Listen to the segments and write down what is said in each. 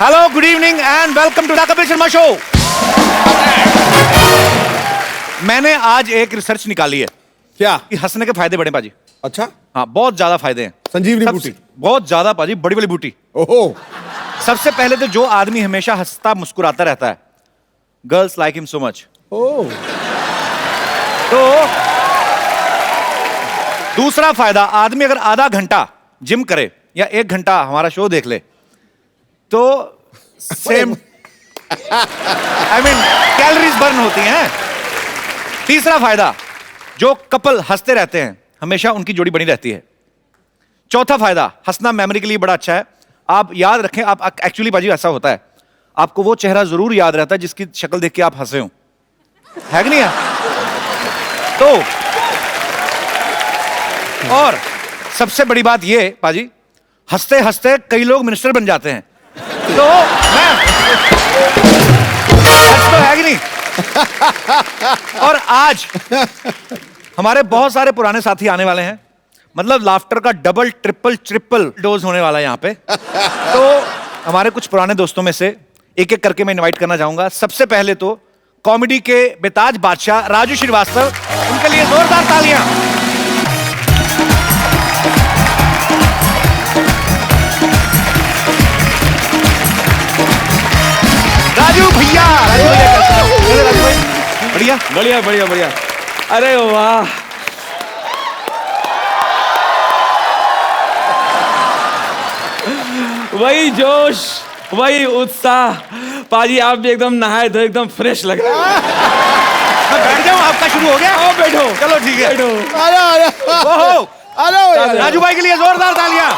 Hello, good evening and welcome to the Kapil Sharma show. मैंने आज एक रिसर्च निकाली है क्या? कि हंसने के फायदे बड़े पाजी। अच्छा, हाँ, बहुत ज्यादा फायदे हैं। संजीवनी बूटी। बहुत ज्यादा पाजी, बड़ी बड़ी बूटी। ओहो। सबसे पहले तो जो आदमी हमेशा हंसता मुस्कुराता रहता है, girls like him so much. Oh. तो दूसरा फायदा, आदमी अगर आधा घंटा जिम करे या 1 घंटा हमारा शो देख ले तो same I mean calories burn होती हैं। तीसरा फायदा, जो कपल हंसते रहते हैं हमेशा उनकी जोड़ी बनी रहती है। चौथा फायदा, हंसना मेमोरी के लिए बड़ा अच्छा है। आप याद रखें, आप एक्चुअली बाजी ऐसा होता है, आपको वो चेहरा जरूर याद रहता है जिसकी शक्ल देख के आप हंसे हो, है कि नहीं है? तो और सबसे बड़ी बात ये पाजी, हंसते हंसते कई लोग मिनिस्टर बन जाते हैं। तो मैं तो है कि नहीं? और आज हमारे बहुत सारे पुराने साथी आने वाले हैं, मतलब लाफ्टर का डबल ट्रिपल डोज होने वाला है यहाँ पे। तो हमारे कुछ पुराने दोस्तों में से एक एक करके मैं इनवाइट करना चाहूंगा। सबसे पहले तो कॉमेडी के बेताज बादशाह राजू श्रीवास्तव, उनके लिए जोरदार तालियां। राजू भैया, राजू भाई बढ़िया बढ़िया बढ़िया बढ़िया। अरे वाह, वही जोश, वही उत्साह। पाजी आप भी एकदम नहाए धोए एकदम फ्रेश लग रहे हैं। मैं बैठ जाऊं, आपका शुरू हो गया? आओ बैठो, चलो ठीक है, बैठो। ओहो, अरे राजू भाई के लिए जोरदार तालियां।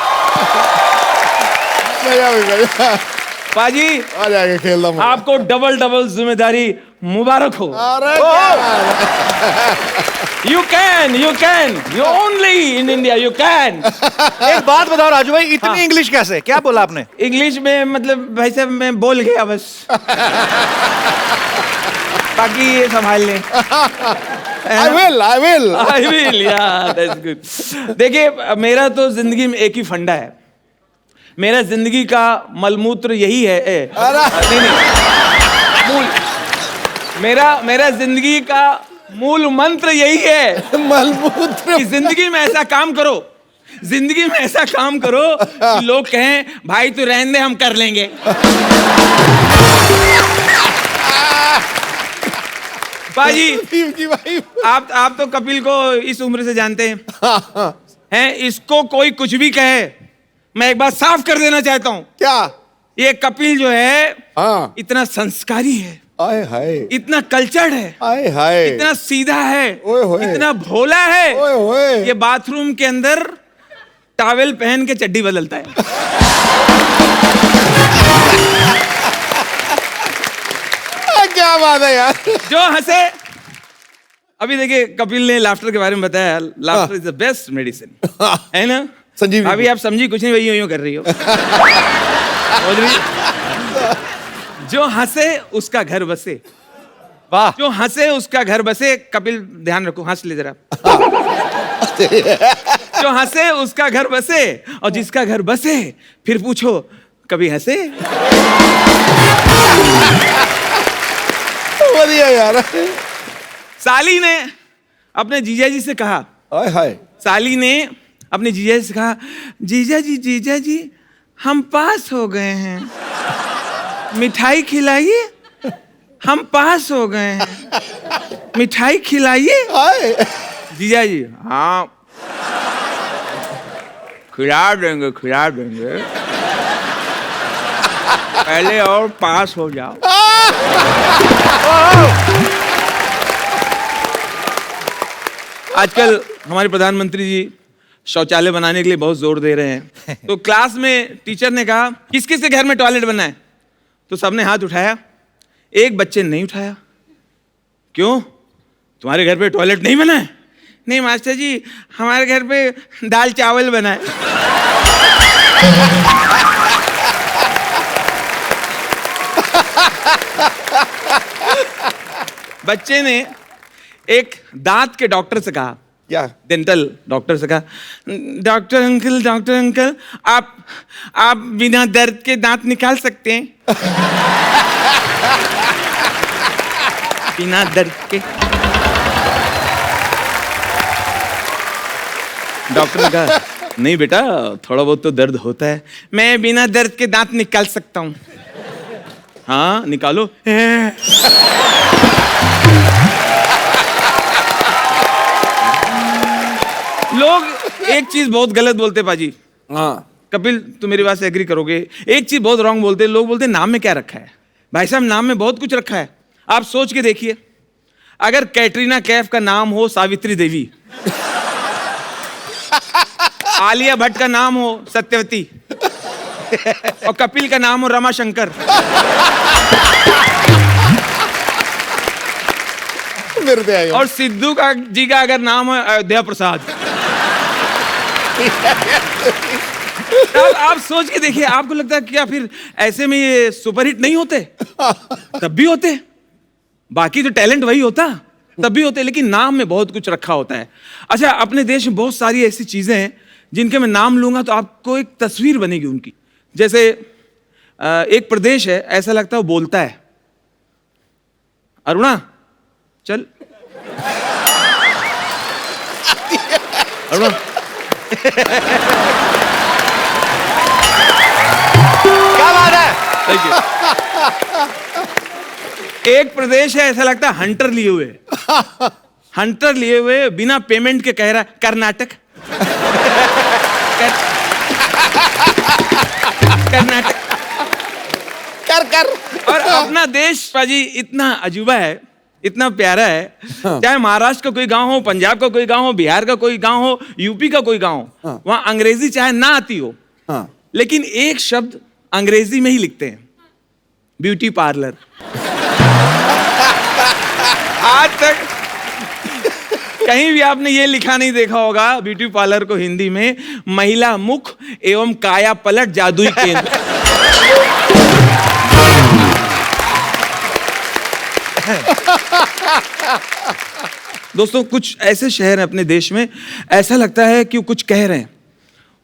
पाजी आ जाएगा खेल रहा आपको डबल डबल जिम्मेदारी मुबारक हो। अरे you can you only in India you can. एक बात बताओ राजू भाई, इतनी इंग्लिश कैसे? क्या बोला आपने? इंग्लिश में मतलब भाई साहब मैं बोल गया बस। बाकी ये संभाल लें। I will yeah, that's good। देखिए, मेरा तो जिंदगी में एक ही फंडा है, मेरा जिंदगी का मलमूत्र यही है। नहीं, मूल, मेरा जिंदगी का मूल मंत्र यही है, मलमूत्र। कि जिंदगी में ऐसा काम करो, जिंदगी में ऐसा काम करो कि लोग कहें भाई तू रहने दे, हम कर लेंगे। भाई आप तो कपिल को इस उम्र से जानते हैं, इसको कोई कुछ भी कहे, मैं एक बात साफ कर देना चाहता हूं। क्या? ये कपिल जो है हाँ। इतना संस्कारी है, आए हाय, इतना कल्चर्ड है, आए हाय, इतना सीधा है, ओए होए, इतना भोला है, ओए होए। ये बाथरूम के अंदर टॉवेल पहन के चड्डी बदलता है। क्या बात है यार। जो हंसे, अभी देखिए कपिल ने लाफ्टर के बारे में बताया, laughter is the best medicine, है ना? संजीवनी। अभी आप समझी कुछ नहीं, वही यूं कर रही हो। जो हंसे उसका घर बसे। वाह, जो हंसे उसका घर बसे। कपिल ध्यान रखो, हंस ले जरा। जो हंसे उसका घर बसे, और जिसका घर बसे फिर पूछो कभी हंसे। बढ़िया यार। साली ने अपने जीजा जी से कहा, आए हाय, साली ने अपने जीजा जी से कहा, जीजा जी हम पास हो गए हैं, मिठाई खिलाइए। हम पास हो गए हैं, मिठाई खिलाइए। आए। जीजा जी हाँ खिला देंगे पहले और पास हो जाओ। आजकल हमारे प्रधानमंत्री जी शौचालय बनाने के लिए बहुत जोर दे रहे हैं। तो क्लास में टीचर ने कहा किस किस के घर में टॉयलेट बना है, तो सबने हाथ उठाया, एक बच्चे ने नहीं उठाया। क्यों, तुम्हारे घर पे टॉयलेट नहीं बना है? नहीं मास्टर जी, हमारे घर पे दाल चावल बना है। बच्चे ने एक दांत के डॉक्टर से कहा, क्या? डेंटल डॉक्टर से कहा, डॉक्टर अंकल आप बिना दर्द के दांत निकाल सकते हैं? बिना दर्द के। डॉक्टर ने कहा, नहीं बेटा, थोड़ा बहुत तो दर्द होता है। मैं बिना दर्द के दांत निकाल सकता हूँ। हाँ निकालो। लोग एक चीज बहुत गलत बोलते पाजी। हाँ कपिल तू मेरी बात से एग्री करोगे, एक चीज बहुत रॉन्ग बोलते। लोग बोलते नाम में क्या रखा है। भाई साहब नाम में बहुत कुछ रखा है। आप सोच के देखिए, अगर कैटरीना कैफ का नाम हो सावित्री देवी, आलिया भट्ट का नाम हो सत्यवती, और कपिल का नाम हो रमाशंकर, मेरे पे आएगा। और सिद्धू का जी का अगर नाम हो अयोध्या प्रसाद, आप सोच के देखिए, आपको लगता है क्या फिर ऐसे में ये सुपरहिट नहीं होते? तब भी होते। बाकी तो टैलेंट वही होता, तब भी होते, लेकिन नाम में बहुत कुछ रखा होता है। अच्छा, अपने देश में बहुत सारी ऐसी चीजें हैं जिनके मैं नाम लूंगा तो आपको एक तस्वीर बनेगी उनकी। जैसे एक प्रदेश है, ऐसा लगता है वो बोलता है। अरुणा चल, अरुणा क्या बात है? Thank you. एक प्रदेश है, ऐसा लगता है हंटर लिए हुए, हंटर लिए हुए बिना पेमेंट के कह रहा है कर्नाटक। कर्नाटक कर और अपना देश पाजी इतना अजूबा है, इतना प्यारा है। चाहे महाराष्ट्र का कोई गांव हो, पंजाब का कोई गांव हो, बिहार का कोई गांव हो, यूपी का कोई गांव हो, वहां अंग्रेजी चाहे ना आती हो, हाँ। लेकिन एक शब्द अंग्रेजी में ही लिखते हैं, ब्यूटी पार्लर। आज तक कहीं भी आपने ये लिखा नहीं देखा होगा ब्यूटी पार्लर को हिंदी में, महिला मुख एवं काया पलट जादुई केंद्र। दोस्तों, कुछ ऐसे शहर हैं अपने देश में, ऐसा लगता है कि वो कुछ कह रहे हैं,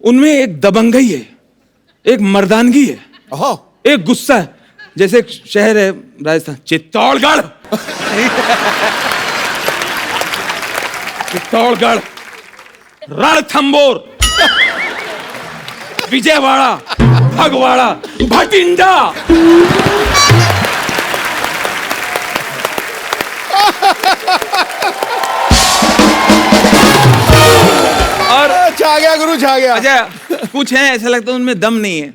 उनमें एक दबंगई है, एक मर्दानगी है, ओहो, एक गुस्सा है। जैसे एक शहर है राजस्थान, चित्तौड़गढ़। चित्तौड़गढ़, रणथंबोर, विजयवाड़ा, फगवाड़ा, भटिंडा। और छा गया गुरु, छा गया। अच्छा, कुछ है ऐसा लगता है उनमें दम नहीं है,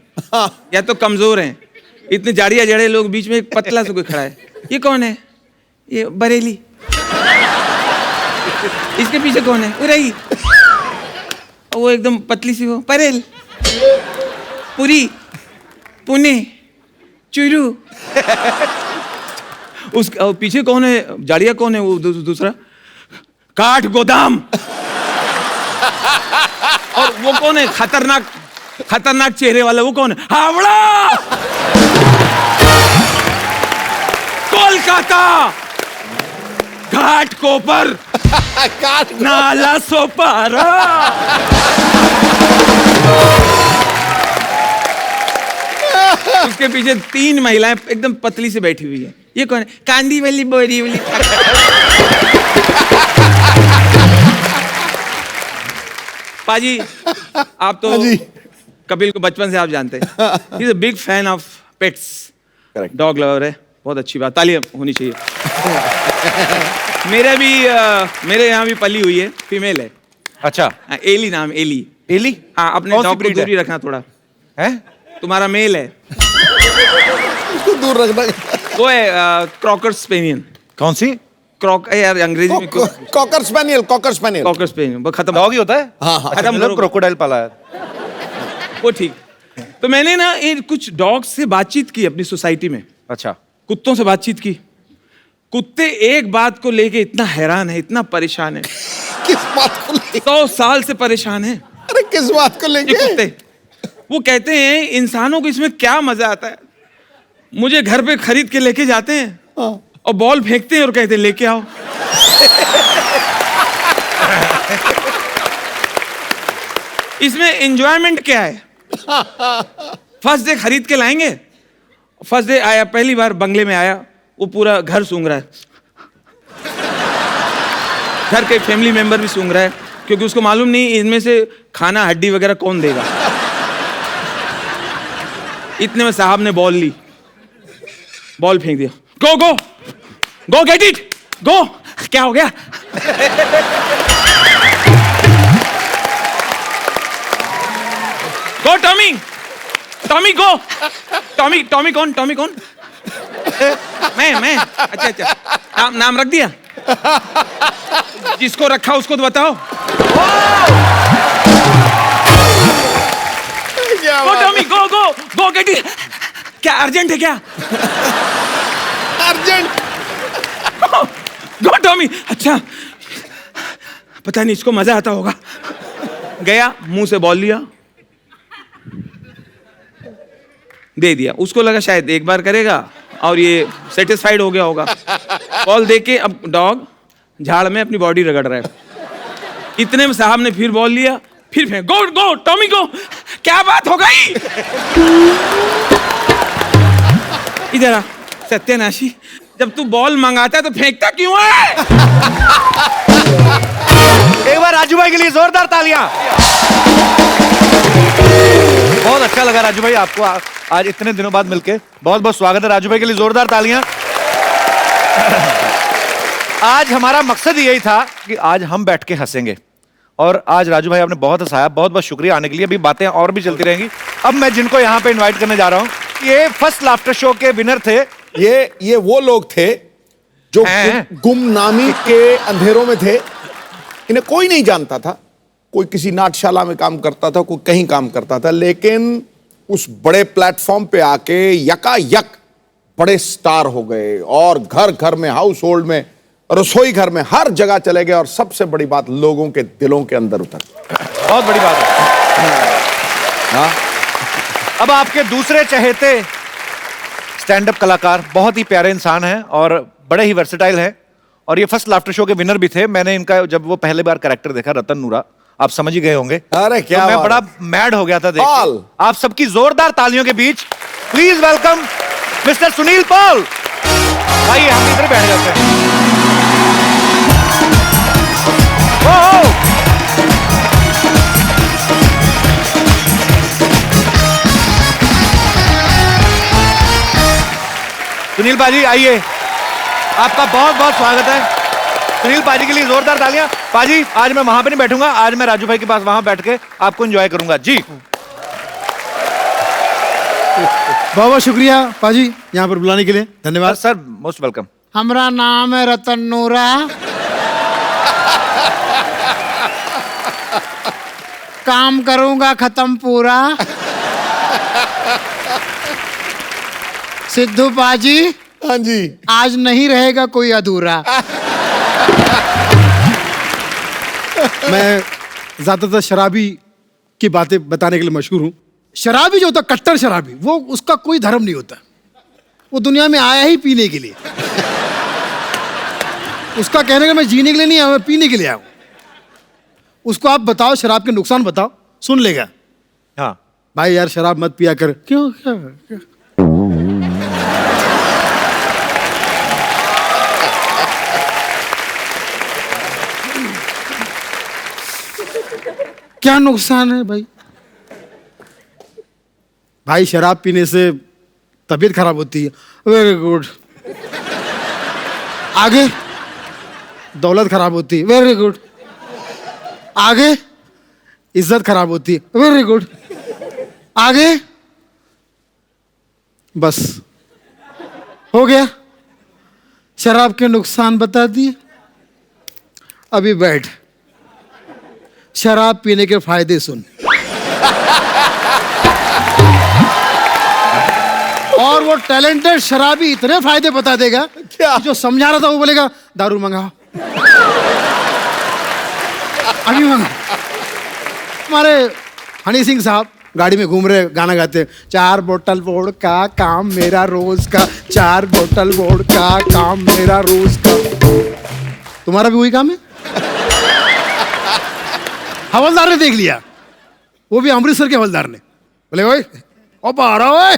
या तो कमजोर हैं। इतने जाड़िया जड़े लोग, बीच में एक पतला सा कोई खड़ा है। ये कौन है? ये बरेली। इसके पीछे कौन है? उरई। और वो एकदम पतली सी, वो परेल, पुरी, पुणे, चुरू। उस पीछे कौन है? जाड़िया कौन है? वो दूसरा काठ गोदाम। और वो कौन है? खतरनाक चेहरे वाला, वो कौन है? हावड़ा, कोलकाता, घाट कोपर, नाला सोपारा। उसके पीछे 3 महिलाएं एकदम पतली से बैठी हुई है। ये कौन है? कांदी वाली, बोरी वाली। पाजी, आप तो कपिल को बचपन से आप जानते हैं, he is a big fan of pets, dog lover है। बहुत अच्छी बात, तालियां होनी चाहिए। मेरे यहाँ भी पली हुई है, फीमेल है। अच्छा, एली नाम, एली। एली? हाँ, अपने डॉग को दूरी रखना थोड़ा है। तुम्हारा मेल है, इसको दूर रखना। वो है क्रॉकर स्पेनियन। कौन सी? क्रॉक यार अंग्रेजी में cocker spaniel, cocker spaniel. Cocker spaniel, वो खत्म। डॉग ही होता है? हाँ, हाँ। खत्म करो, क्रोकोडाइल पाला है। वो ठीक। तो मैंने ना ये कुछ डॉग से बातचीत की अपनी सोसाइटी में, अच्छा, कुत्तों से बातचीत की। कुत्ते एक बात को लेके इतना हैरान है, इतना परेशान है। किस बात को लेके? 100 साल से परेशान है अरे किस बात को ये लेके? कुत्ते। वो कहते हैं इंसानों को इसमें क्या मजा आता है। मुझे घर पे खरीद के लेके जाते हैं और बॉल फेंकते हैं और कहते हैं लेके आओ। इसमें एंजॉयमेंट क्या है? फर्स्ट डे खरीद के लाएंगे। फर्स्ट डे आया, पहली बार बंगले में आया, वो पूरा घर सूंघ रहा है, घर के फैमिली मेंबर भी सूंघ रहा है, क्योंकि उसको मालूम नहीं इनमें से खाना हड्डी वगैरह कौन देगा। इतने में साहब ने बॉल ली, बॉल फेंक दिया। गो go go get it go. क्या हो गया? गो टॉमी, टॉमी गो। टॉमी, टॉमी कौन? टॉमी कौन? मैं अच्छा अच्छा, नाम रख दिया? जिसको रखा उसको तो बताओ। Go Tommy go go go get it. क्या अर्जेंट है क्या? अर्जेंट। Go Tommy. अच्छा, पता नहीं इसको मजा आता होगा। गया, मुंह से बॉल लिया, दे दिया। उसको लगा शायद एक बार करेगा और ये सेटिस्फाइड हो गया होगा। बॉल दे के अब डॉग झाड़ में अपनी बॉडी रगड़ रहा है। इतने में साहब ने फिर बॉल लिया, फिर फेंक। गो गो टॉमी गो। क्या बात हो गई? इधर आ सत्यानाशी, जब तू बॉल मंगाता है तो फेंकता क्यों है? एक बार राजू भाई के लिए जोरदार तालियां। बहुत अच्छा लगा राजू भाई आपको आज इतने दिनों बाद मिलके। बहुत बहुत स्वागत है राजू भाई के लिए, जोरदार तालियां। आज हमारा मकसद यही था कि आज हम बैठ के हंसेंगे, और आज राजू भाई आपने बहुत हंसाया। बहुत बहुत शुक्रिया आने के लिए। अभी बातें और भी चलती रहेंगी। अब मैं जिनको यहाँ पे इनवाइट करने जा रहा हूँ, ये फर्स्ट लाफ्टर शो के विनर थे। ये वो लोग थे जो गुमनामी के अंधेरों में थे। इन्हें कोई नहीं जानता था। कोई किसी नाट्यशाला में काम करता था, कोई कहीं काम करता था, लेकिन उस बड़े प्लेटफॉर्म पे आके यकायक बड़े स्टार हो गए, और घर घर में, हाउस होल्ड में, रसोई घर में, हर जगह चले गए। और सबसे बड़ी बात, लोगों के दिलों के अंदर उतर। बहुत बड़ी बात है। हाँ। अब आपके दूसरे चहेते स्टैंड अप कलाकार, बहुत ही प्यारे इंसान हैं और बड़े ही वर्सेटाइल हैं, और ये फर्स्ट लाफ्टर शो के विनर भी थे। मैंने इनका जब वो पहली बार कैरेक्टर देखा, रतन नूरा, आप समझ ही गए होंगे। अरे क्या तो मैं बड़ा मैड हो गया था देख के। आप सबकी जोरदार तालियों के बीच please welcome mister Sunil Paul. आइए, हम इधर बैठ जाते हैं। सुनील पाजी आइए, आपका बहुत बहुत स्वागत है। सुनील पाजी के लिए जोरदार तालियां। पाजी, आज मैं वहां पे नहीं बैठूंगा, आज मैं राजू भाई के पास वहां बैठ के आपको एंजॉय करूंगा जी। बहुत बहुत शुक्रिया पाजी यहाँ पर बुलाने के लिए, धन्यवाद सर। Most welcome. हमारा नाम है रतन नूरा। काम करूंगा खत्म पूरा। सिद्धू पाजी, हाँ जी, आज नहीं रहेगा कोई अधूरा। मैं ज्यादातर शराबी की बातें बताने के लिए मशहूर हूं। शराबी जो होता, कट्टर शराबी, वो उसका कोई धर्म नहीं होता। वो दुनिया में आया ही पीने के लिए। उसका कहने का मैं जीने के लिए नहीं आया, मैं पीने के लिए आया हूं। उसको आप बताओ शराब के नुकसान बताओ, सुन लेगा। हाँ भाई यार शराब मत पिया कर। क्यों? क्या? क्या नुकसान है भाई? भाई शराब पीने से तबीयत खराब होती है। Very good. आगे दौलत खराब होती है। Very good. आगे इज्जत खराब होती है। Very good. आगे बस हो गया, शराब के नुकसान बता दिए। अभी बैठ, शराब पीने के फायदे सुन। और वो टैलेंटेड शराबी इतने फायदे बता देगा क्या? जो समझा रहा था वो बोलेगा दारू मंगाओ, अभी मंगाओ। हमारे हनी सिंह साहब गाड़ी में घूम रहे, गाना गाते, 4 बोतल वोड का काम मेरा रोज का, 4 बोतल वोड का काम मेरा रोज का। तुम्हारा भी वही काम है? हवलदार ने देख लिया, वो भी अमृतसर के हवलदार ने। बोले ओए ओ पारा, ओए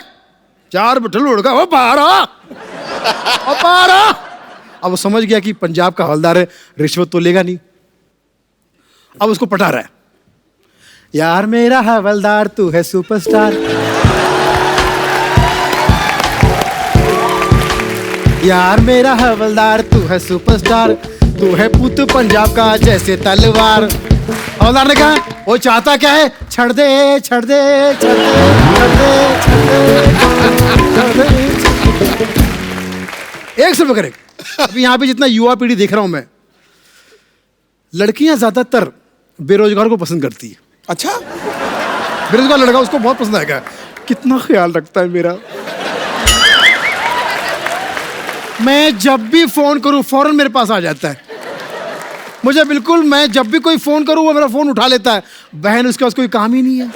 4 बटल उड़का, ओ पारा ओ पारा। अब वो समझ गया कि पंजाब का हवलदार है, रिश्वत तो लेगा नहीं। अब उसको पटा रहा है, यार मेरा हवलदार तू है सुपरस्टार, यार मेरा हवलदार तू है सुपरस्टार, तू है पुत पंजाब का जैसे तलवार। हवलदार ने कहा वो चाहता क्या है, छड़ दे छड़ दे छड़ दे छड़ दे छड़ दे छड़ दे। एक से करें। अभी यहाँ पे जितना युवा पीढ़ी देख रहा हूं मैं, लड़कियां ज्यादातर बेरोजगार को पसंद करती है। अच्छा, बेरोजगार लड़का उसको बहुत पसंद आएगा, कितना ख्याल रखता है मेरा। मैं जब भी फोन करूं फौरन मेरे पास आ जाता है। मुझे बिल्कुल, मैं जब भी कोई फोन करूं वो मेरा फोन उठा लेता है। बहन उसके पास कोई काम ही नहीं है।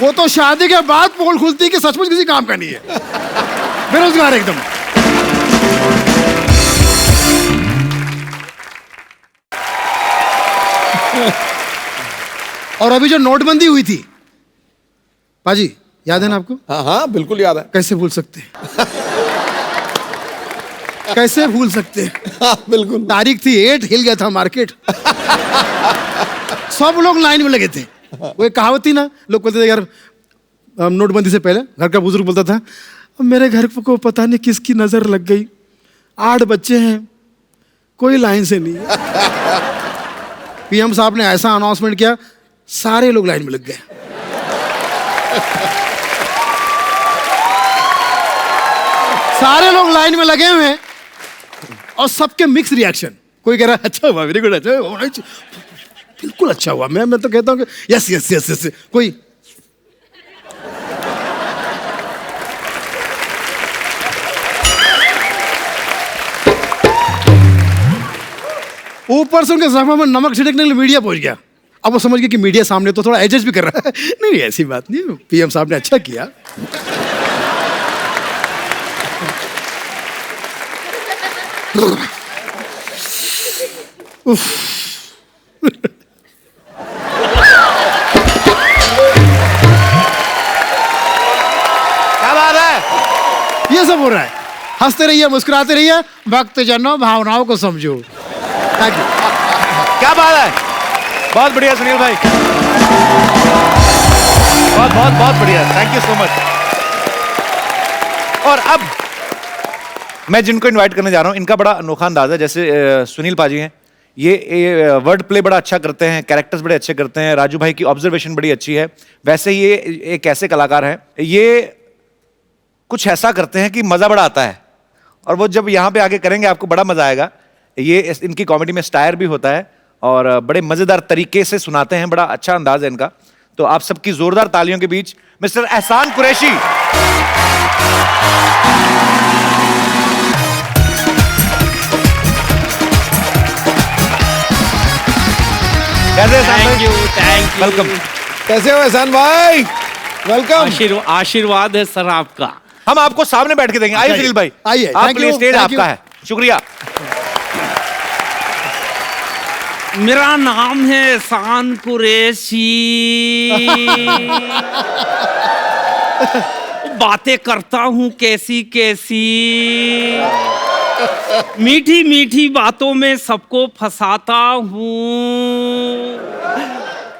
वो तो शादी के बाद पोल खुलती है कि सचमुच किसी काम का नहीं है, बेरोजगार एकदम। और अभी जो नोटबंदी हुई थी पाजी, याद है ना आपको? हाँ हाँ बिल्कुल याद है। कैसे भूल सकते हैं, कैसे भूल सकते हैं। हाँ, बिल्कुल। तारीख थी 8, हिल गया था मार्केट। सब लोग लाइन में लगे थे। वो एक कहावत थी ना, लोग बोलते थे यार नोटबंदी से पहले, घर का बुजुर्ग बोलता था मेरे घर को पता नहीं किसकी नजर लग गई, 8 बच्चे हैं, कोई लाइन से नहीं। पीएम साहब ने ऐसा अनाउंसमेंट किया, सारे लोग लाइन में लग गए। सारे लोग लाइन में लगे हुए हैं और सबके मिक्स रिएक्शन। कोई कह रहा है अच्छा हुआ, वेरी गुड, अच्छा हुआ, बिल्कुल अच्छा हुआ। मैं तो कहता हूँ कि यस यस यस यस। कोई ऊपर से उनके जख्म में नमक छिड़कने के लिए मीडिया पहुंच गया। अब वो समझ गए कि मीडिया सामने तो थोड़ा एडजस्ट भी कर रहा है। नहीं नहीं ऐसी बात नहीं, पीएम साहब ने अच्छा किया। क्या बात है, ये सब हो रहा है। हंसते रहिए, मुस्कुराते रहिए, भक्त जनों भावनाओं को समझो। Thank you. क्या बात है, बहुत बढ़िया सुनील भाई, बहुत बहुत बहुत बढ़िया, थैंक यू सो मच। और अब मैं जिनको इनवाइट करने जा रहा हूं, इनका बड़ा अनोखा अंदाज है। जैसे सुनील पाजी हैं, ये वर्ड प्ले बड़ा अच्छा करते हैं, कैरेक्टर्स बड़े अच्छे करते हैं, राजू भाई की ऑब्जर्वेशन बड़ी अच्छी है। वैसे ये एक ऐसे कलाकार हैं, ये कुछ ऐसा करते हैं कि मजा बड़ा आता है, और वो जब यहाँ पे आके करेंगे आपको बड़ा मजा आएगा। ये इनकी कॉमेडी में स्टायर भी होता है और बड़े मजेदार तरीके से सुनाते हैं, बड़ा अच्छा अंदाज है इनका। तो आप सबकी जोरदार तालियों के बीच मिस्टर एहसान कुरैशी। कैसे थैंक यू वेलकम। कैसे हो एहसान भाई? वेलकम। आशीर्वाद है सर आपका। हम आपको सामने बैठ के देंगे। आइए सुनील भाई, आइए। आपके Thank लिए you, स्टेज thank आपका you. है। शुक्रिया। मेरा नाम है एहसान कुरैशी। बातें करता हूँ कैसी कैसी, मीठी मीठी बातों में सबको फंसाता हूँ,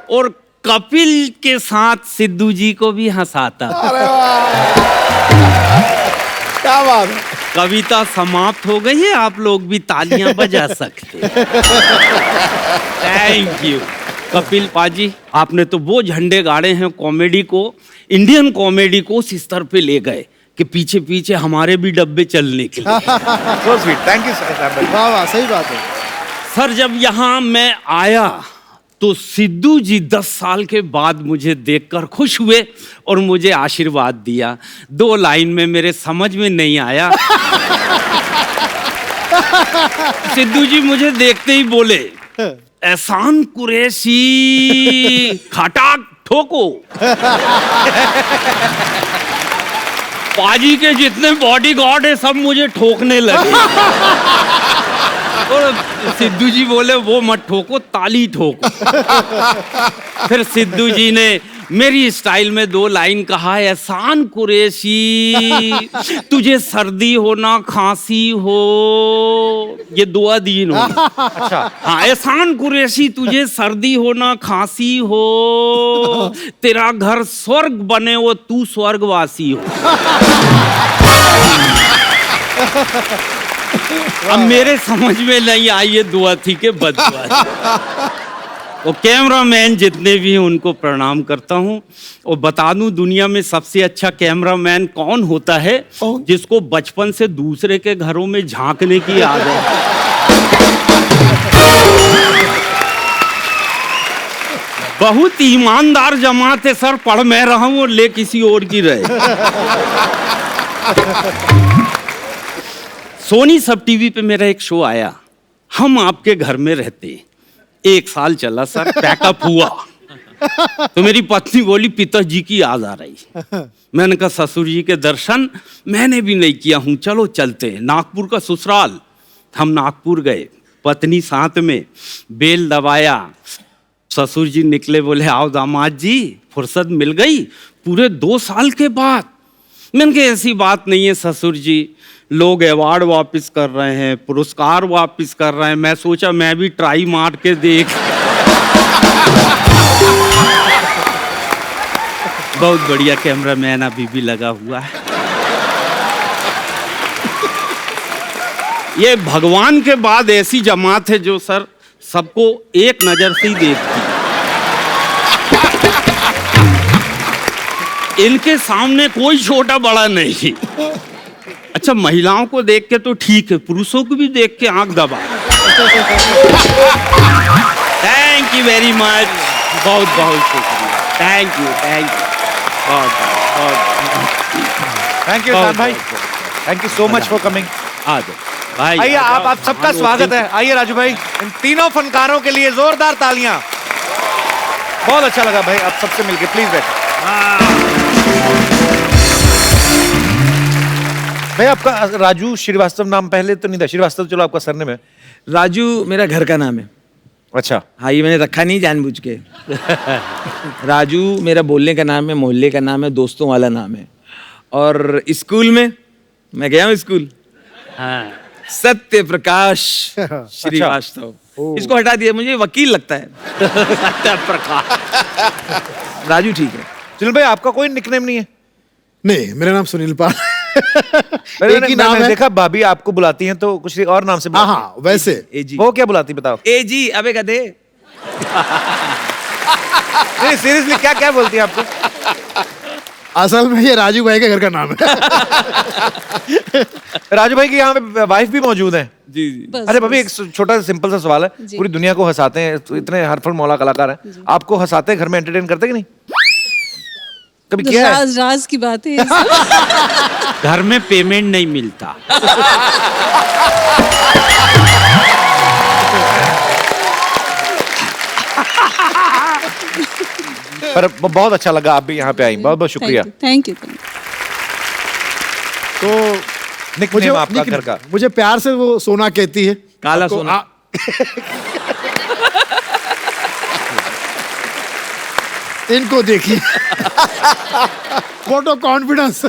और कपिल के साथ सिद्धू जी को भी हंसाता हूँ। अरे वाह, क्या बात है। कविता समाप्त हो गई है, आप लोग भी तालियां बजा सकते हैं। Thank you. कपिल पाजी, आपने तो वो झंडे गाड़े हैं कॉमेडी को, इंडियन कॉमेडी को उस स्तर पे ले गए कि पीछे पीछे हमारे भी डब्बे चलने के लिए। So sweet, thank you sir. वाह वाह, सही बात है। सर जब यहाँ मैं आया तो सिद्धू जी 10 साल के बाद मुझे देखकर खुश हुए और मुझे आशीर्वाद दिया। 2 लाइन में मेरे समझ में नहीं आया। सिद्धू जी मुझे देखते ही बोले, एहसान कुरैशी खटाक ठोको। पाजी के जितने बॉडीगार्ड है सब मुझे ठोकने लगे। और सिद्धू जी बोले वो मत ठोको, ताली ठोको। फिर सिद्धू जी ने मेरी स्टाइल में 2 लाइन कहा, एहसान कुरैशी तुझे सर्दी हो ना खांसी हो, ये दुआ दी इन्होंने। अच्छा। हाँ, एहसान कुरैशी तुझे सर्दी हो ना खांसी हो, तेरा घर स्वर्ग बने वो तू स्वर्गवासी हो। अब मेरे समझ में नहीं आई ये दुआ थी कि बददुआ थी। वो कैमरामैन जितने भी हैं उनको प्रणाम करता हूँ। और बता दूं दुनिया में सबसे अच्छा कैमरामैन कौन होता है? जिसको बचपन से दूसरे के घरों में झांकने की आदत है। बहुत ईमानदार जमात है सर, पढ़ मैं रहा हूं और ले किसी और की रहे। सोनी सब टीवी पे मेरा एक शो आया, हम आपके घर में रहते। 1 साल चला सर, पैकअप हुआ तो मेरी पत्नी बोली पिताजी की याद आ रही। मैंने कहा ससुर जी के दर्शन मैंने भी नहीं किया हूं, चलो चलते हैं। नागपुर का ससुराल, हम नागपुर गए, पत्नी साथ में, बेल दबाया। ससुर जी निकले, बोले आओ दामाद जी, फुर्सत मिल गई पूरे 2 साल के बाद। मैंने कहा ऐसी बात नहीं है ससुर जी, लोग अवार्ड वापस कर रहे हैं, पुरस्कार वापस कर रहे हैं, मैं सोचा मैं भी ट्राई मार के देख। बहुत बढ़िया कैमरामैन अभी भी लगा हुआ है। ये भगवान के बाद ऐसी जमात है जो सर सबको एक नजर से ही देखती है। इनके सामने कोई छोटा बड़ा नहीं। अच्छा, महिलाओं को देख के तो ठीक है, पुरुषों को भी देख के आंख दबा। थैंक यू वेरी मच, बहुत बहुत शुक्रिया। थैंक यू बहुत थैंक यू शान भाई, thank you so much for coming. आ जाओ भाई, आइए, आप सबका स्वागत है। आइए राजू भाई, इन तीनों फनकारों के लिए जोरदार तालियां। बहुत अच्छा लगा भाई आप सबसे मिलके, प्लीज बैठ। भाई आपका राजू श्रीवास्तव नाम पहले तो नहीं था, श्रीवास्तव चलो आपका सरनेम है। राजू मेरा घर का नाम है। अच्छा। हाँ, ये मैंने रखा नहीं जानबूझ के। राजू मेरा बोलने का नाम है, मोहल्ले का नाम है, दोस्तों वाला नाम है। और स्कूल में मैं गया हूँ स्कूल, हाँ। सत्य प्रकाश श्रीवास्तव। इसको हटा दिया, मुझे वकील लगता है। सत्य प्रकाश। राजू ठीक है। सुनील भाई आपका कोई निकनेम नहीं है? नहीं, मेरा नाम सुनील पाल। एक ही नाम है। देखा भाभी आपको बुलाती हैं तो कुछ और नाम से बुलाती हाँ, वैसे एजी। वो क्या बुलाती बताओ? एजी, अबे गधे। नहीं सीरियसली, क्या क्या बोलती है आपको? असल में ये राजू भाई के घर का नाम है। राजू भाई की यहाँ पे वाइफ भी मौजूद है। जी जी। अरे भाभी, एक छोटा सा सिंपल सा सवाल है, पूरी दुनिया को हंसाते हैं, तो इतने हरफल मौला कलाकार हैं, आपको हंसाते हैं, घर में एंटरटेन करते कि नहीं? कभी किया है? राज राज की बात है। घर में पेमेंट नहीं मिलता। पर बहुत अच्छा लगा आप भी यहाँ पे आई, बहुत बहुत शुक्रिया। Thank you. तो निकनेम आपका घर का? मुझे प्यार से वो सोना कहती है। काला सोना। इनको देखिए, फोटो कॉन्फिडेंस।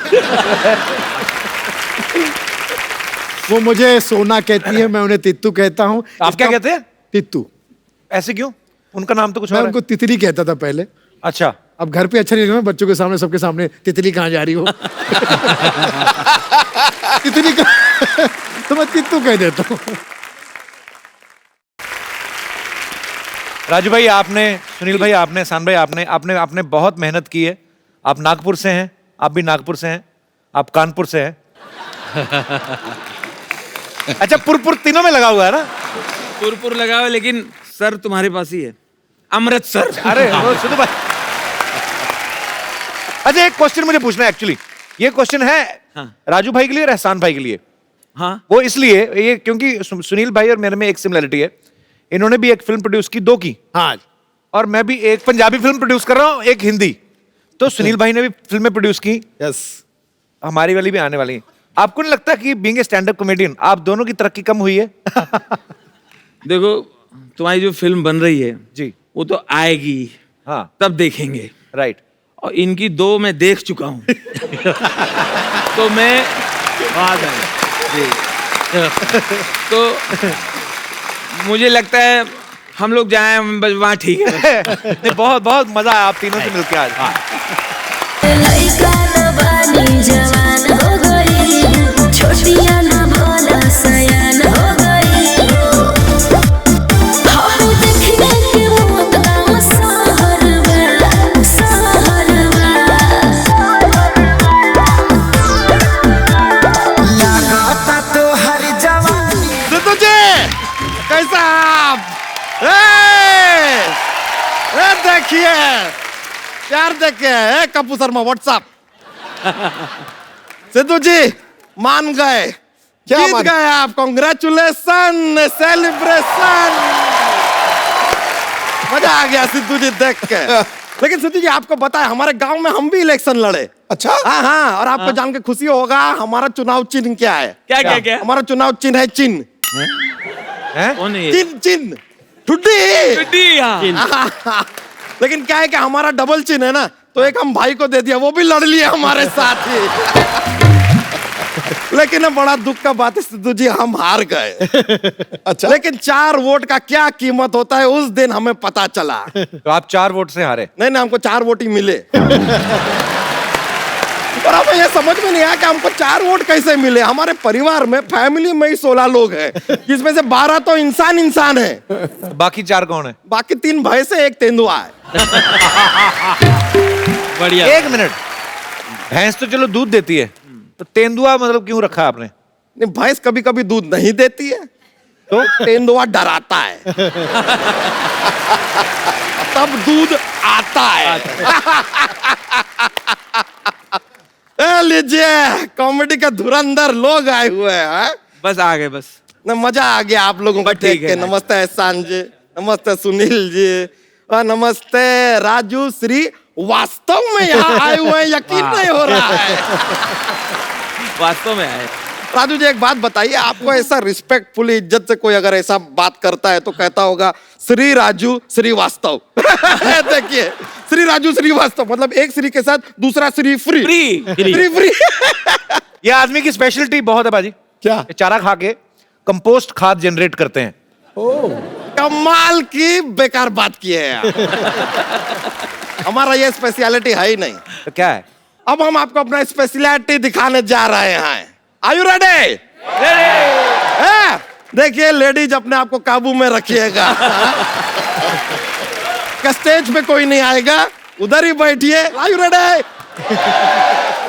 वो मुझे सोना कहती है, मैं उन्हें तित्तू कहता हूँ। आप क्या कहते हैं? तित्तू। ऐसे क्यों? उनका नाम तो कुछ मैं और उनको है। तितली कहता था पहले। अच्छा। अब घर पे अच्छा नहीं लगा, बच्चों के सामने, सबके सामने तितली कहाँ जा रही हो। तितली का तो मैं तित्तू कह देता हूँ। राजू भाई आपने, सुनील भाई आपने, एहसान भाई आपने आपने आपने बहुत मेहनत की है। आप नागपुर से हैं, आप भी नागपुर से हैं, आप कानपुर से हैं। अच्छा, पुर तीनों में लगा हुआ है ना? पुर लगा हुआ, लेकिन सर तुम्हारे पास ही है, अमृतसर। अरे वो सुनो भाई। अच्छा, एक क्वेश्चन मुझे पूछना है एक्चुअली। ये क्वेश्चन है हाँ। राजू भाई के लिए और एहसान भाई के लिए। हाँ। वो इसलिए ये क्योंकि सुनील भाई और मेरे में एक सिमिलरिटी है। इन्होंने भी एक फिल्म प्रोड्यूस की, 2 की। हाँ, और मैं भी एक पंजाबी फिल्म प्रोड्यूस कर रहा हूं, एक हिंदी। तो सुनील भाई ने भी फिल्में प्रोड्यूस की। यस। हमारी वाली भी आने वाली है। आपको नहीं लगता कि being a stand up comedian आप दोनों की तरक्की कम हुई है? देखो, तुम्हारी जो फिल्म बन रही है जी। वो तो आएगी, हाँ तब देखेंगे। राइट। और इनकी 2 मैं देख चुका हूँ। तो मैं तो मुझे लगता है हम लोग जाएं वहाँ ठीक है। नहीं, बहुत बहुत मजा आया आप तीनों से मिलकर आज। लइका न बानी जवान हो गई, छोटिया न भोला सयान हो गई। हम देखने के मौत गाँव सहरवा, सहरवा। लागता तो हर जवानी। सिद्धू जी कैसा आप? देखिए प्यार देखिए कपूर शर्मा व्हाट्सअप। सिद्धू जी मान गए, क्या जीत मान- गए आप। Congratulation, celebration. मजा आ गया सिद्धू जी देख के। लेकिन सिद्धू जी आपको पता है हमारे गांव में हम भी इलेक्शन लड़े। अच्छा। हाँ हाँ, और आपको जान के खुशी होगा हमारा चुनाव चिन्ह क्या है? क्या? हमारा चुनाव चिन्ह है चिन्ह। कौन है ये? चिन्ह चिन्ह ठुड्डी। टुड्डी, हाँ। लेकिन क्या है कि हमारा डबल चिन्ह है ना, तो एक हम भाई को दे दिया, वो भी लड़ लिया हमारे साथ ही। लेकिन अब बड़ा दुख का बात है सिद्धू जी, हम हार गए। अच्छा। लेकिन 4 वोट का क्या कीमत होता है उस दिन हमें पता चला। तो आप 4 वोट से हारे। नहीं हमको 4 वोट ही मिले। और हमें ये समझ में नहीं आया कि हमको 4 वोट कैसे मिले। हमारे परिवार में, फैमिली में ही 16 लोग हैं, जिसमें से 12 तो इंसान है। बाकी 4 कौन है? बाकी 3 भैंस है, 1 तेंदुआ है। बढ़िया। 1 मिनट, भैंस तो चलो दूध देती है, तो तेंदुआ मतलब क्यों रखा आपने? नहीं, भैंस कभी कभी दूध नहीं देती है, तो तेंदुआ डराता है, तब दूध आता है। लीजिए कॉमेडी का धुरंधर लोग आए हुए हैं। बस आ गए बस। ना मजा आ गया आप लोगों को बस ठीक देख के। है। नमस्ते एहसान जी, नमस्ते सुनील जी, और नमस्ते राजू श्री। वास्तव में यहाँ आए हुए हैं, यकीन नहीं हो रहा है। वास्तव में आए। राजू जी एक बात बताइए, आपको ऐसा रिस्पेक्टफुली इज्जत से कोई अगर ऐसा बात करता है तो कहता होगा श्री राजू श्रीवास्तव। देखिए श्री राजू श्रीवास्तव मतलब एक श्री के साथ दूसरा श्री फ्री फ्री फ्री। ये आदमी की स्पेशलिटी बहुत है बाजी। क्या? ये चारा खा के कंपोस्ट खाद जनरेट करते हैं। कमाल की बेकार बात की है यार। हमारा ये स्पेशलिटी है ही नहीं। तो क्या है? अब हम आपको अपना स्पेशलिटी दिखाने जा रहे हैं। Are you ready? देखिए लेडीज अपने आप को काबू में रखिएगा। क्या स्टेज पे कोई नहीं आएगा, उधर ही बैठिए। Are you ready?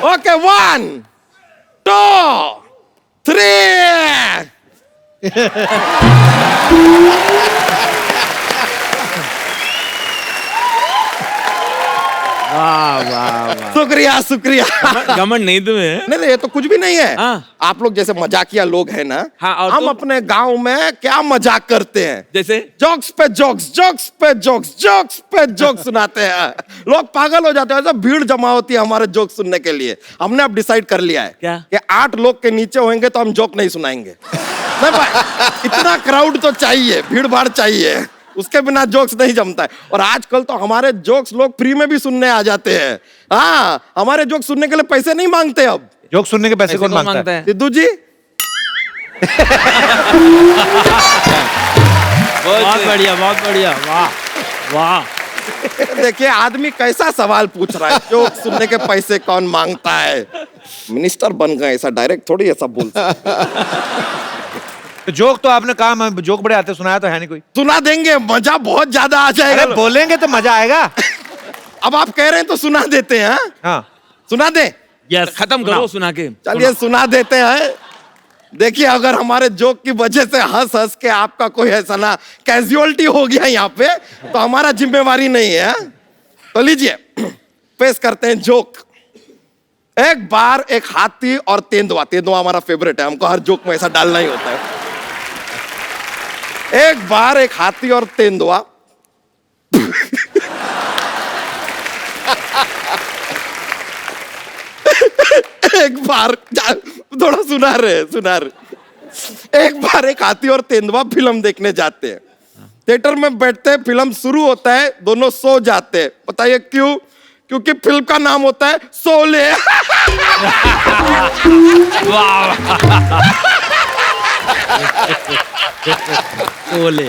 ओके 1 2 3। शुक्रिया शुक्रिया। घमंड नहीं तुम्हें? नहीं ये तो कुछ भी नहीं है। हाँ। आप लोग जैसे मजाकिया लोग हैं ना, हाँ, और हम तुम? अपने गांव में क्या मजाक करते हैं, जैसे? जोक्स पे जोक्स, जोक्स पे जोक्स, जोक्स पे जोक्स सुनाते हैं। लोग पागल हो जाते हैं, ऐसा भीड़ जमा होती है हमारे जोक सुनने के लिए। हमने अब डिसाइड कर लिया है क्या? कि 8 लोग के नीचे होंगे तो हम जोक नहीं सुनाएंगे। नहीं भाई, इतना क्राउड तो चाहिए, भीड़ भाड़ चाहिए, उसके बिना जोक्स नहीं जमता है। और आजकल तो हमारे जोक्स लोग फ्री में भी सुनने आ जाते हैं। हाँ, हमारे जोक सुनने के लिए पैसे नहीं मांगते अब। जोक सुनने के पैसे कौन मांगता है? सिद्धू जी बहुत बढ़िया, बहुत बढ़िया। वाह वाह। देखिए आदमी कैसा सवाल पूछ रहा है, जोक सुनने के पैसे कौन मांगता है। मिनिस्टर बन गए, ऐसा डायरेक्ट थोड़ी ऐसा बोल सकते। तो जोक तो आपने कहा, मैं जोक बड़े आते सुनाया तो है नहीं कोई। सुना देंगे, मजा बहुत ज्यादा आ जाएगा। अरे बोलेंगे तो मजा आएगा। अब आप कह रहे हैं तो सुना देते हैं। हाँ सुना दे? यस, खत्म करो सुना के। चलिए सुना देते हैं। देखिए अगर हमारे जोक की वजह से हंस हंस के आपका कोई ऐसा ना कैजुअलिटी हो गया यहाँ पे, तो हमारा जिम्मेवारी नहीं है। तो लीजिए पेश करते हैं जोक। एक बार एक हाथी और तेंदुआ, तेंदुआ हमारा फेवरेट है, हमको हर जोक में ऐसा डालना ही होता है। एक बार एक हाथी और तेंदुआ एक बार थोड़ा सुना रहे। एक बार एक हाथी और तेंदुआ फिल्म देखने जाते हैं। थिएटर में बैठते हैं, फिल्म शुरू होता है, दोनों सो जाते हैं। बताइए क्यों? क्योंकि फिल्म का नाम होता है शोले। बोले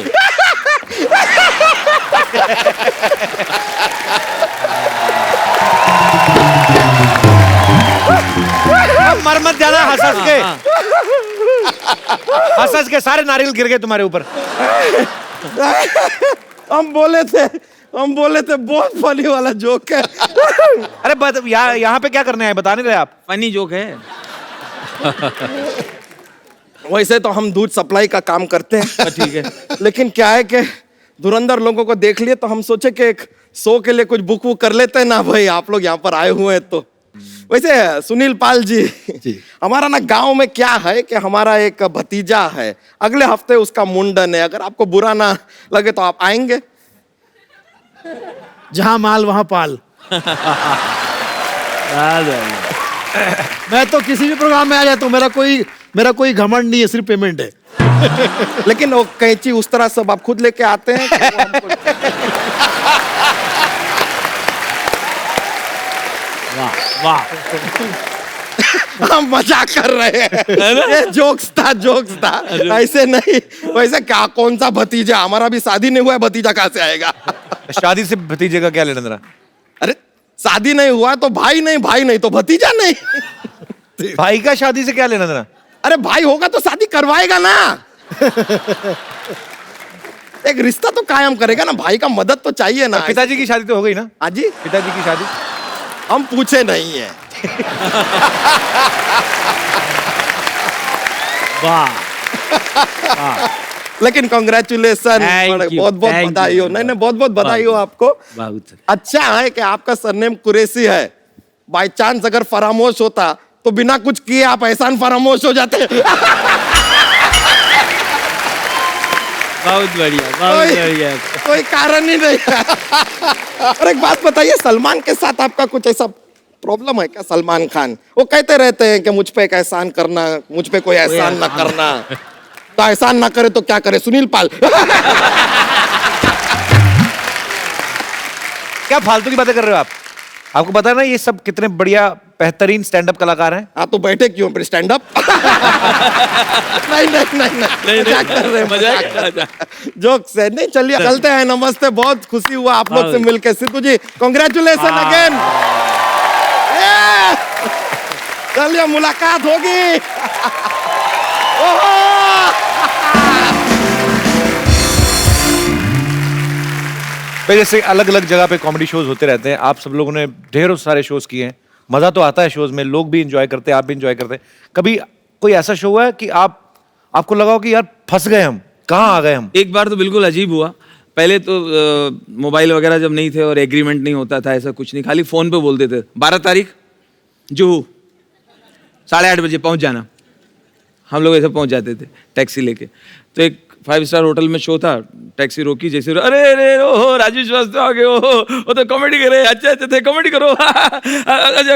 अब मर मत जाना हंस के सारे नारियल गिर गए तुम्हारे ऊपर। हम बोले थे बहुत फनी वाला जोक है। अरे यहाँ पे क्या करने आए बता नहीं रहे आप? फनी जोक है। वैसे तो हम दूध सप्लाई का काम करते हैं, ठीक है। लेकिन क्या है कि धुरंधर लोगों को देख लिए तो हम सोचे कि एक शो के लिए कुछ बुक वुक कर लेते हैं ना भाई, आप लोग यहाँ पर आए हुए हैं तो। वैसे सुनील पाल जी, हमारा ना गांव में क्या है कि हमारा एक भतीजा है, अगले हफ्ते उसका मुंडन है। अगर आपको बुरा ना लगे तो आप आएंगे? जहां माल वहां पाल। मैं तो किसी भी प्रोग्राम में आ जाता हूँ, मेरा कोई घमंड नहीं है, सिर्फ पेमेंट है। लेकिन वो कैंची उस तरह सब आप खुद लेके आते हैं कि वो हमको... वाह हम मजाक कर रहे हैं, ये जोक्स था। ऐसे नहीं, वैसे क्या कौन सा भतीजा? हमारा भी शादी नहीं हुआ है, भतीजा कहाँ से आएगा? शादी से भतीजे का क्या लेना देना? अरे शादी नहीं हुआ तो भाई नहीं तो भतीजा नहीं। भाई का शादी से क्या लेना देना? अरे भाई होगा तो शादी करवाएगा ना। एक रिश्ता तो कायम करेगा ना, भाई का मदद तो चाहिए ना। पिताजी की शादी तो हो गई ना? हाँ जी, पिताजी की शादी हम पूछे नहीं है। वाह लेकिन कॉन्ग्रेचुलेसन, Thank you, बहुत बहुत thank बधाई हो। you. नहीं बहुत बहुत बधाई हो आपको। बहुत अच्छा है कि आपका सरनेम कुरैशी है। बाय चांस अगर फरामोश होता तो बिना कुछ किए आप एहसान फरामोश हो जाते। बहुत बढ़िया। कोई कारण ही नहीं है। और एक बात बताइए, सलमान के साथ आपका कुछ ऐसा प्रॉब्लम है क्या? सलमान खान वो कहते रहते हैं कि मुझ पे एक एहसान करना, मुझ पे कोई एहसान ना करना। तो एहसान ना करे तो क्या करे सुनील पाल? क्या फालतू की बातें कर रहे हो आप? आपको पता है ना ये सब कितने बढ़िया बेहतरीन स्टैंड अप कलाकार हैं। हाँ तो बैठे क्यों फिर स्टैंड अप? नहीं मजाक कर रहे हैं, मजाक जोक्स है। नहीं चलिए चलते हैं, नमस्ते। बहुत खुशी हुआ आप लोग से मिलकर। सिद्धू जी कांग्रेचुलेशन अगेन। चलिए मुलाकात होगी। भाई जैसे अलग अलग जगह पे कॉमेडी शोज होते रहते हैं, आप सब लोगों ने ढेरों सारे शोज किए हैं, मजा तो आता है शोज में, लोग भी एंजॉय करते हैं, आप भी एंजॉय करते हैं। कभी कोई ऐसा शो हुआ है कि आपको लगा हो कि यार फंस गए हम, कहाँ आ गए हम? एक बार तो बिल्कुल अजीब हुआ। पहले तो मोबाइल वगैरह जब नहीं थे और एग्रीमेंट नहीं होता था, ऐसा कुछ नहीं, खाली फोन पे बोलते थे 12 तारीख जुहू 8:30 बजे पहुंच जाना। हम लोग ऐसे पहुंच जाते थे टैक्सी लेके। तो एक 5 स्टार होटल में शो था, टैक्सी रोकी, जैसे अरे ओहो राजू श्रीवास्तव आ गए, ओहो वो तो कॉमेडी करे, अच्छा थे, कॉमेडी करो। आजा।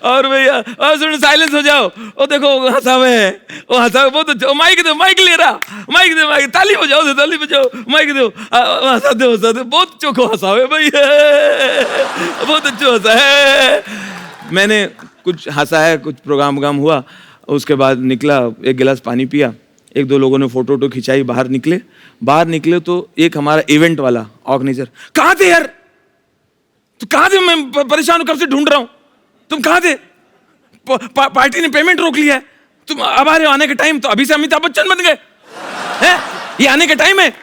और भैया और सुन, साइलेंस हो जाओ, वो देखो हंसावे है, वो हंसावे बहुत अच्छा, माइक दो, माइक ले रहा, माइक ताली बजाओ, ताली बजाओ, माइक दो, हंसा दो, बहुत चोखो हंसावे भैया, बहुत अच्छा हंसा है। मैंने कुछ हंसा है, कुछ प्रोग्राम हुआ, उसके बाद निकला, एक गिलास पानी पिया, 1-2 लोगों ने फोटो खिंचाई, बाहर निकले तो एक हमारा इवेंट वाला ऑर्गेनाइजर, कहाँ थे यार, तू कहाँ थे? मैं परेशान हूँ, कब से ढूंढ रहा हूँ, तुम कहाँ थे? पार्टी ने पेमेंट रोक लिया है, तुम अब आ रहे हो, आने का टाइम, तो अभी से अमिताभ बच्चन बन गए हैं, ये आने का टाइम है।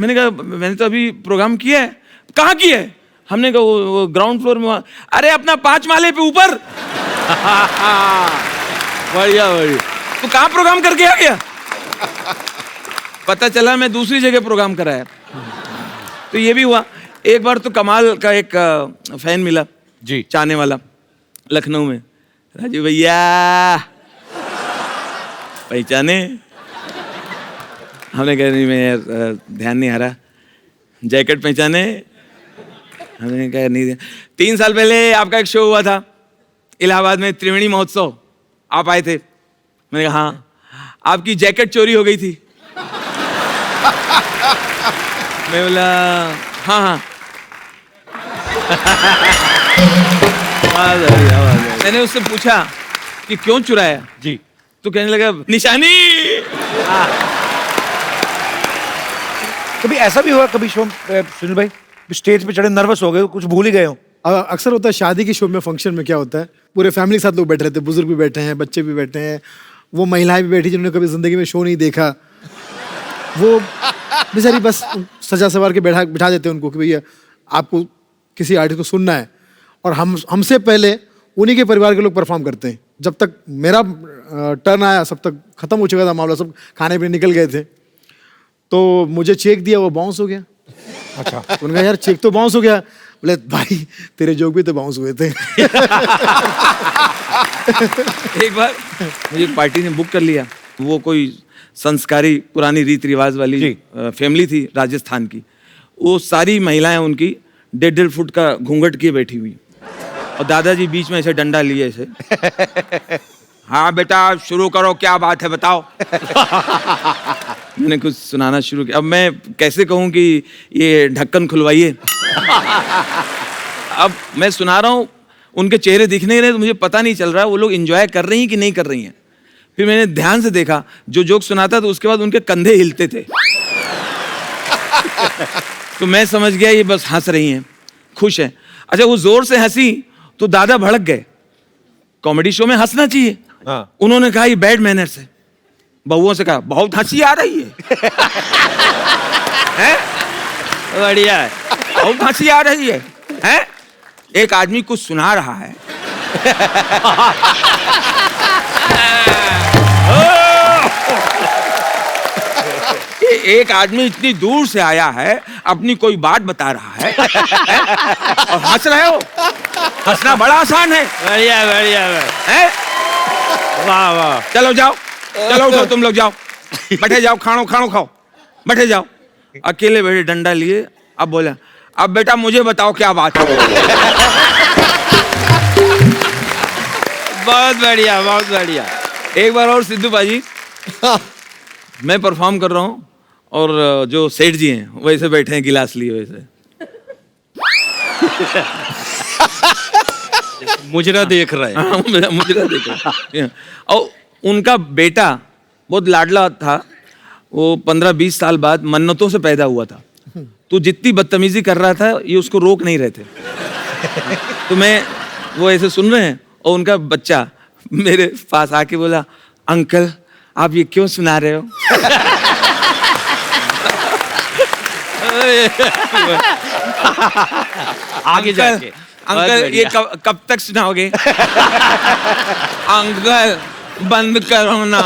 मैंने कहा मैंने तो अभी प्रोग्राम किया है। कहाँ किया है? हमने कहा वो ग्राउंड फ्लोर में। अरे अपना 5 माले पे ऊपर। बढ़िया तो कहाँ प्रोग्राम करके आ गया? पता चला मैं दूसरी जगह प्रोग्राम कराया। तो ये भी हुआ। एक बार तो कमाल का एक फैन मिला जी, चाहने वाला, लखनऊ में। राजू भैया पहचाने? हमने कहा नहीं, मैं ध्यान नहीं आ रहा। जैकेट पहचाने? हमने कहा नहीं। 3 साल पहले आपका एक शो हुआ था इलाहाबाद में, त्रिवेणी महोत्सव, आप आए थे। मैंने कहा हाँ, आपकी जैकेट चोरी हो गई थी। मैं बोला हाँ हाँ। मैंने उससे पूछा कि क्यों चुराया जी। तो कहने लगा निशानी। कभी ऐसा भी हुआ कभी शो सुनील भाई स्टेज पे चढ़े नर्वस हो गए कुछ भूल ही गए हो? अक्सर होता है शादी की शो में, फंक्शन में क्या होता है, पूरे फैमिली के साथ लोग बैठे रहते हैं, बुजुर्ग भी बैठे हैं, बच्चे भी बैठे हैं, वो महिलाएं भी बैठी जिन्होंने कभी जिंदगी में शो नहीं देखा, वो बेचारी बस सजा सवार के बिठा देते हैं उनको कि भैया आपको किसी आर्टिस्ट को सुनना है, और हमसे पहले उन्हीं के परिवार के लोग परफॉर्म करते हैं। जब तक मेरा टर्न आया सब तक खत्म हो चुका था मामला, सब खाने पीने निकल गए थे, तो मुझे चेक दिया, वो बाउंस हो गया। अच्छा। उन्होंने कहा यार चेक तो बाउंस हो गया। बोले भाई तेरे जोक भी तो बाउंस हुए थे। एक बार मुझे पार्टी ने बुक कर लिया, वो कोई संस्कारी पुरानी रीति रिवाज वाली फैमिली थी राजस्थान की। वो सारी महिलाएं उनकी 1.5 फुट का घूंघट किए बैठी हुई, और दादाजी बीच में ऐसे डंडा लिए ऐसे, हाँ बेटा शुरू करो, क्या बात है बताओ। मैंने कुछ सुनाना शुरू किया। अब मैं कैसे कहूँ कि ये ढक्कन खुलवाइए। अब मैं सुना रहा हूँ, उनके चेहरे दिख नहीं रहे, तो मुझे पता नहीं चल रहा वो लोग एंजॉय कर रही हैं कि नहीं कर रही हैं। फिर मैंने ध्यान से देखा, जो जोक सुनाता तो उसके बाद उनके कंधे हिलते थे। तो मैं समझ गया ये बस हंस रही हैं, खुश हैं। अच्छा वो जोर से हंसी तो दादा भड़क गए, कॉमेडी शो में हंसना चाहिए। हाँ। उन्होंने कहा ये बैड मैनर्स है। बहुओं से कहा बहुत हंसी आ रही है। हैं? बढ़िया है, बहुत हंसी आ रही है, हैं? एक आदमी कुछ सुना रहा है। एक आदमी इतनी दूर से आया है, अपनी कोई बात बता रहा है, और हंस रहे हो। हंसना बड़ा आसान है। बढ़िया बढ़िया है। वाह वाह। चलो जाओ, चलो उठो, तुम लोग जाओ, बैठे जाओ, खानो खाओ, बैठे जाओ। अकेले बैठे डंडा लिए। अब बोला अब बेटा मुझे बताओ क्या बात है। बहुत बढ़िया बहुत बढ़िया। एक बार और सिद्धू बाजी, मैं परफॉर्म कर रहा हूँ और जो सेठ जी हैं वैसे बैठे हैं गिलास लिए वैसे, मुजरा देख रहे हैं। हाँ, मुजरा देख रहे हैं। और उनका बेटा बहुत लाडला था, वो 15-20 साल बाद मन्नतों से पैदा हुआ था। तो जितनी बदतमीजी कर रहा था ये उसको रोक नहीं रहे थे। तो मैं वो ऐसे सुन रहे हैं, और उनका बच्चा मेरे पास आके बोला अंकल आप ये क्यों सुना रहे हो? आगे जाके अंकल ये कब तक सुनाओगे? अंकल बंद करो ना।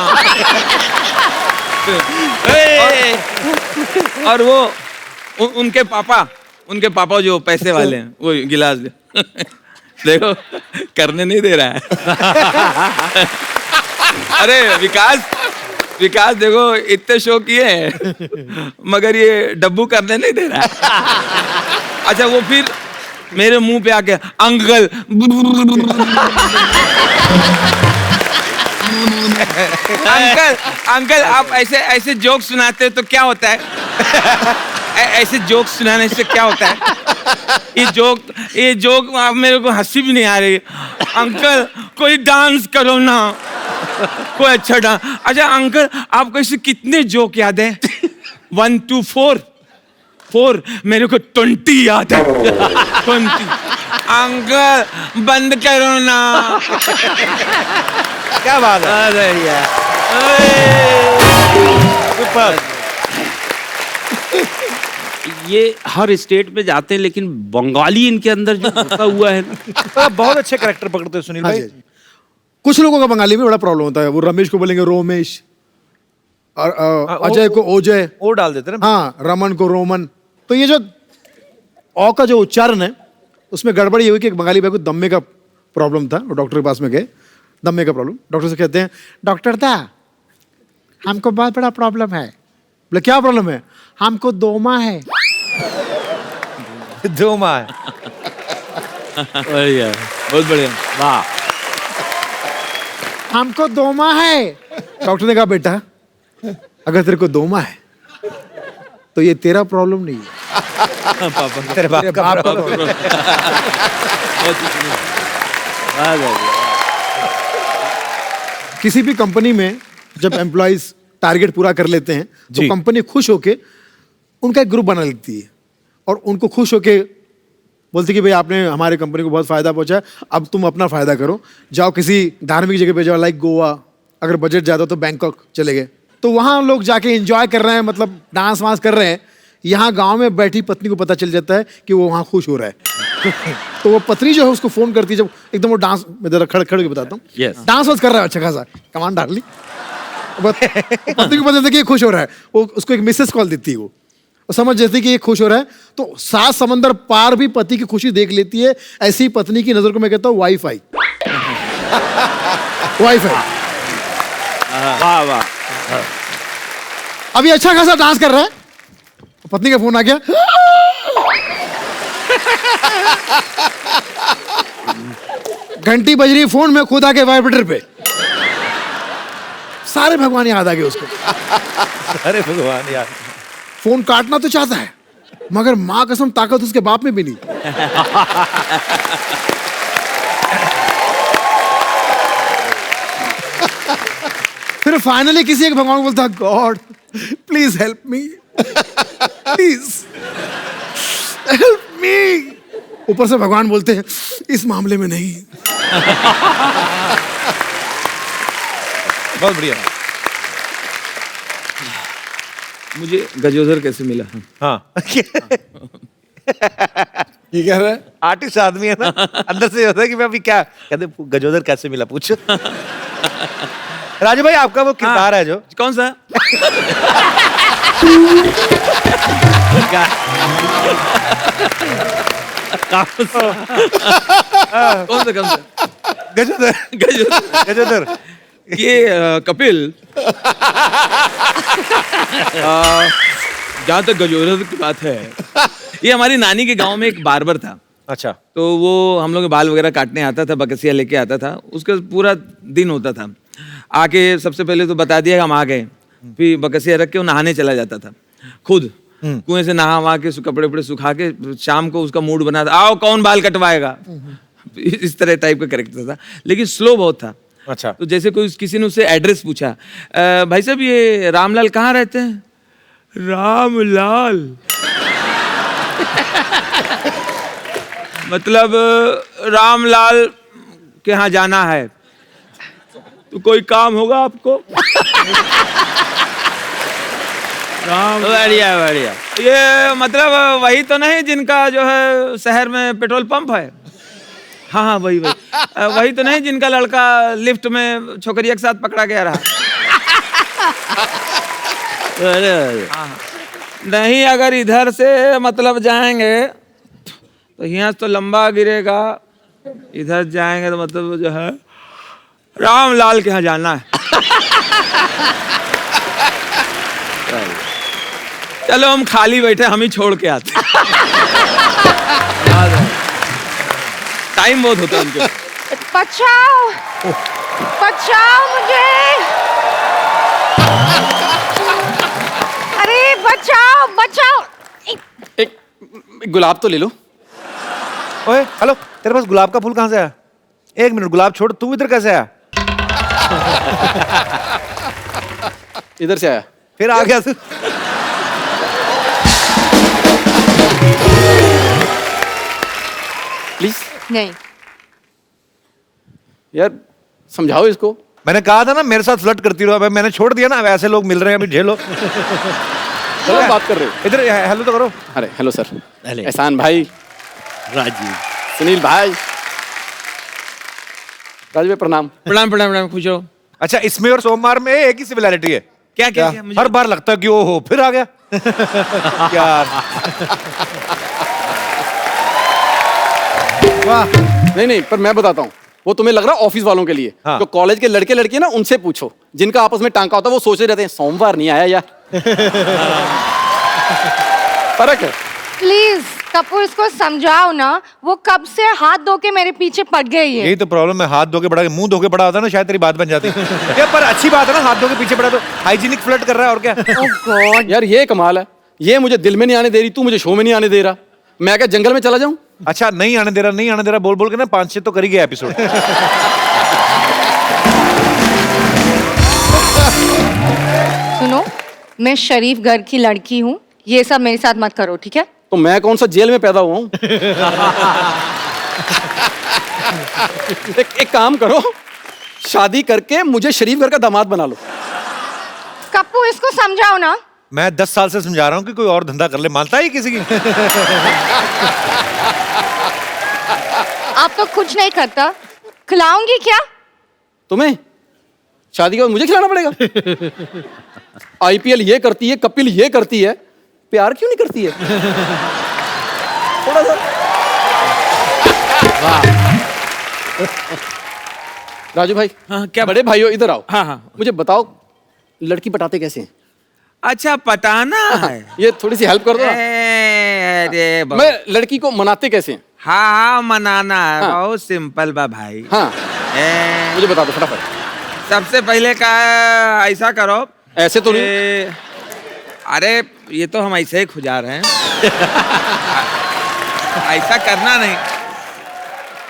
और वो उनके पापा जो पैसे वाले हैं वो गिलास देखो करने नहीं दे रहा है। अरे विकास देखो इतने शो किए हैं मगर ये डब्बू करने नहीं दे रहा है। अच्छा वो फिर मेरे मुंह पे आके अंकल अंकल आप ऐसे जोक सुनाते हो तो क्या होता है? ऐसे जोक सुनाने से क्या होता है? ये जोक आप मेरे को हंसी भी नहीं आ रही। अंकल कोई डांस करो ना, कोई अच्छा डांस। अच्छा अंकल आपको ऐसे कितने जोक याद है? 1 2 4 मेरे को 20 याद है। 20। अंकल बंद करो ना। क्या बात है? अरे यार सुपर। ये हर स्टेट में जाते हैं, लेकिन बंगाली इनके अंदर जो घुसा हुआ है ना। आप बहुत अच्छे कैरेक्टर पकड़ते हैं सुनील हाँ भाई। जी। कुछ लोगों का बंगाली में बड़ा प्रॉब्लम होता है, वो रमेश को बोलेंगे रोमेश, और अजय को ओजय, ओ डाल देते ना। हाँ रमन को रोमन। तो ये जो औ का जो उच्चारण है उसमें गड़बड़ी ये हुई कि एक बंगाली भाई को दम्मे का प्रॉब्लम था, वो डॉक्टर के पास में गए, दम्मे का प्रॉब्लम। डॉक्टर से कहते हैं डॉक्टर दा हमको बहुत बड़ा प्रॉब्लम है। बोले क्या प्रॉब्लम है? हमको दोमा है। दो माँ है। बढ़िया, बहुत बढ़िया। वाह। हमको दोमा है। डॉक्टर ने कहा बेटा अगर तेरे को दोमा है तो ये तेरा प्रॉब्लम नहीं है, तेरे बाप तेरे का बाप का प्रॉब्लम। प्रॉब्लम। किसी भी कंपनी में जब एम्प्लॉइज टारगेट पूरा कर लेते हैं तो जी। कंपनी खुश होके उनका एक ग्रुप बना लेती है और उनको खुश होके बोलती कि भाई आपने हमारे कंपनी को बहुत फायदा पहुंचा, अब तुम अपना फायदा करो, जाओ किसी धार्मिक जगह पे जाओ, लाइक गोवा, अगर बजट ज्यादा हो तो बैंकॉक चले गए, तो वहां लोग जाके एंजॉय कर रहे हैं, मतलब डांस वांस कर रहे हैं। यहाँ गांव में बैठी पत्नी को पता चल जाता है कि वो वहाँ खुश हो रहा है तो वो पत्नी जो है उसको फोन करती है, जब एकदम वो डांस में जरा खड़े खड़े के बताता हूँ, Yes. डांस वांस कर रहा है अच्छा खासा, कमान डार्लिंग, पत्नी को पता चलता है कि ये खुश हो रहा है, वो उसको एक मिसेस कॉल देती है, वो समझ जाती है कि ये खुश हो रहा है, तो सात समंदर पार भी पति की खुशी देख लेती है। ऐसी पत्नी की नजर को मैं कहता हूँ वाईफाई। वाईफाई। वाह वाह। अभी अच्छा खासा डांस कर रहा है, पत्नी का फोन आ गया, घंटी बज रही, फोन में खुद आके वाइब्रेटर पे, सारे भगवान याद आ गए उसको। अरे भगवान यार, फोन काटना तो चाहता है मगर मां कसम ताकत उसके बाप में भी नहीं। फिर फाइनली किसी एक भगवान को बोलता, God please help me, please help me. ऊपर से भगवान बोलते हैं इस मामले में नहीं। बहुत बढ़िया। मुझे गजोदर कैसे मिला? हाँ ये कह रहा है आर्टिस्ट आदमी है ना, अंदर से होता है कि मैं अभी क्या कहते, गजोदर कैसे मिला पूछ। राजू भाई आपका वो किरदार है जो, कौन सा? कौन सा? गजोदर गजोदर। गजोदर ये कपिल, जहाँ तक गजोदर की बात है, ये हमारी नानी के गांव में एक बार्बर था। अच्छा, तो वो हम लोग के बाल वगैरह काटने आता था, बकसिया लेके आता था, उसका पूरा दिन होता था। आके सबसे पहले तो बता दिया कि हम आ गए, फिर बकसिया रख के वो नहाने चला जाता था खुद, कुएं से नहा वहा के कपड़े वपड़े सुखा के शाम को उसका मूड बना था, आओ कौन बाल कटवाएगा, इस तरह टाइप का कैरेक्टर था, लेकिन स्लो बहुत था। अच्छा। तो जैसे कोई किसी ने उससे एड्रेस पूछा, भाई साहब ये रामलाल कहाँ रहते हैं? रामलाल मतलब रामलाल के यहाँ जाना है, तो कोई काम होगा आपको? राम, बढ़िया बढ़िया। ये मतलब वही तो नहीं जिनका जो है शहर में पेट्रोल पंप है? हाँ हाँ वही वही। वही तो नहीं जिनका लड़का लिफ्ट में छोकरिया के साथ पकड़ा गया रहा? अरे हाँ। नहीं, अगर इधर से मतलब जाएंगे तो यहाँ तो लंबा गिरेगा, इधर जाएंगे तो मतलब जो है रामलाल के यहाँ जाना है। चलो हम खाली बैठे, हम ही छोड़ के आते। टाइम बहुत होता है उनके। बचाओ बचाओ मुझे, अरे बचाओ बचाओ। एक गुलाब तो ले लो। ओए हेलो, तेरे पास गुलाब का फूल कहाँ से आया? एक मिनट, गुलाब छोड़, तू इधर कैसे आया? इधर से आया। फिर आ गया तू? प्लीज नहीं, यार समझाओ इसको। मैंने कहा था ना मेरे साथ फ्लर्ट करती रहो, अब मैंने छोड़ दिया ना, अब ऐसे लोग मिल रहे हैं, अभी झेलो। चलो बात कर रहे हो। इधर हेलो तो करो। अरे हेलो सर, हेलो। एहसान भाई, राजीव। सुनील भाई, राजू भाई प्रणाम। प्रणाम प्रणाम प्रणाम, खुश रहो। अच्छा, इसमें और सोमवार में एक ही सिमिलैरिटी है क्या क्या, क्या? हर बार लगता है कि ओ हो फिर आ गया। यार वाह। नहीं नहीं, पर मैं बताता हूँ, वो तुम्हें लग रहा है ऑफिस वालों के लिए। हाँ। जो कॉलेज के लड़के लड़की ना, उनसे पूछो, जिनका आपस में टांका होता है, वो सोच रहे रहते हैं सोमवार नहीं आया यार। फर्क है। प्लीज कपूर इसको समझाओ ना, वो कब से हाथ धो के मेरे पीछे पड़ गई है। यही तो प्रॉब्लम है, हाथ धो के बड़ा मुंह धो के बड़ा होता ना, शायद तेरी बात बन जाती क्या, पर अच्छी बात है ना, हाथ धो के पीछे पड़ा तो हाइजीनिक फ्लर्ट कर रहा है और क्या। ओह गॉड। यार ये कमाल है, ये मुझे दिल में नहीं आने दे रही, तू मुझे शो में नहीं आने दे रहा। मैं क्या जंगल में चला जाऊं? अच्छा नहीं आने दे रहा बोल बोल के ना 5-6 तो कर ही गया एपिसोड। सुनो, मैं शरीफ घर की लड़की हूँ, ये सब मेरे साथ मत करो, ठीक है? तो मैं कौन सा जेल में पैदा हुआ हूँ? एक काम करो, शादी करके मुझे शरीफ घर का दामाद बना लो। कपूर इसको समझाओ ना। मैं 10 साल से समझा रहा हूँ कि कोई और धंधा कर ले, मानता ही किसी की। आप तो कुछ नहीं करता, खिलाऊंगी क्या? तुम्हें शादी के बाद मुझे खिलाना पड़ेगा? आईपीएल ये करती है, कपिल ये करती है, प्यार क्यों नहीं करती है? थोड़ा सा। राजू भाई, हाँ, क्या? बड़े भाइयों इधर आओ। हाँ हाँ। मुझे बताओ, लड़की पटाते कैसे हैं? अच्छा पटाना है। ये थोड़ी सी हेल्प कर दो ना। अरे मैं लड़की को मनाते कैसे हैं? हाँ मनाना है, हाँ। बहुत सिंपल बा भाई। हाँ ए, मुझे बता दो फटाफट। सबसे पहले का ऐसा करो, ऐसे तो नहीं। अरे ये तो हम ऐसे ही खुजा रहे हैं। ऐसा करना नहीं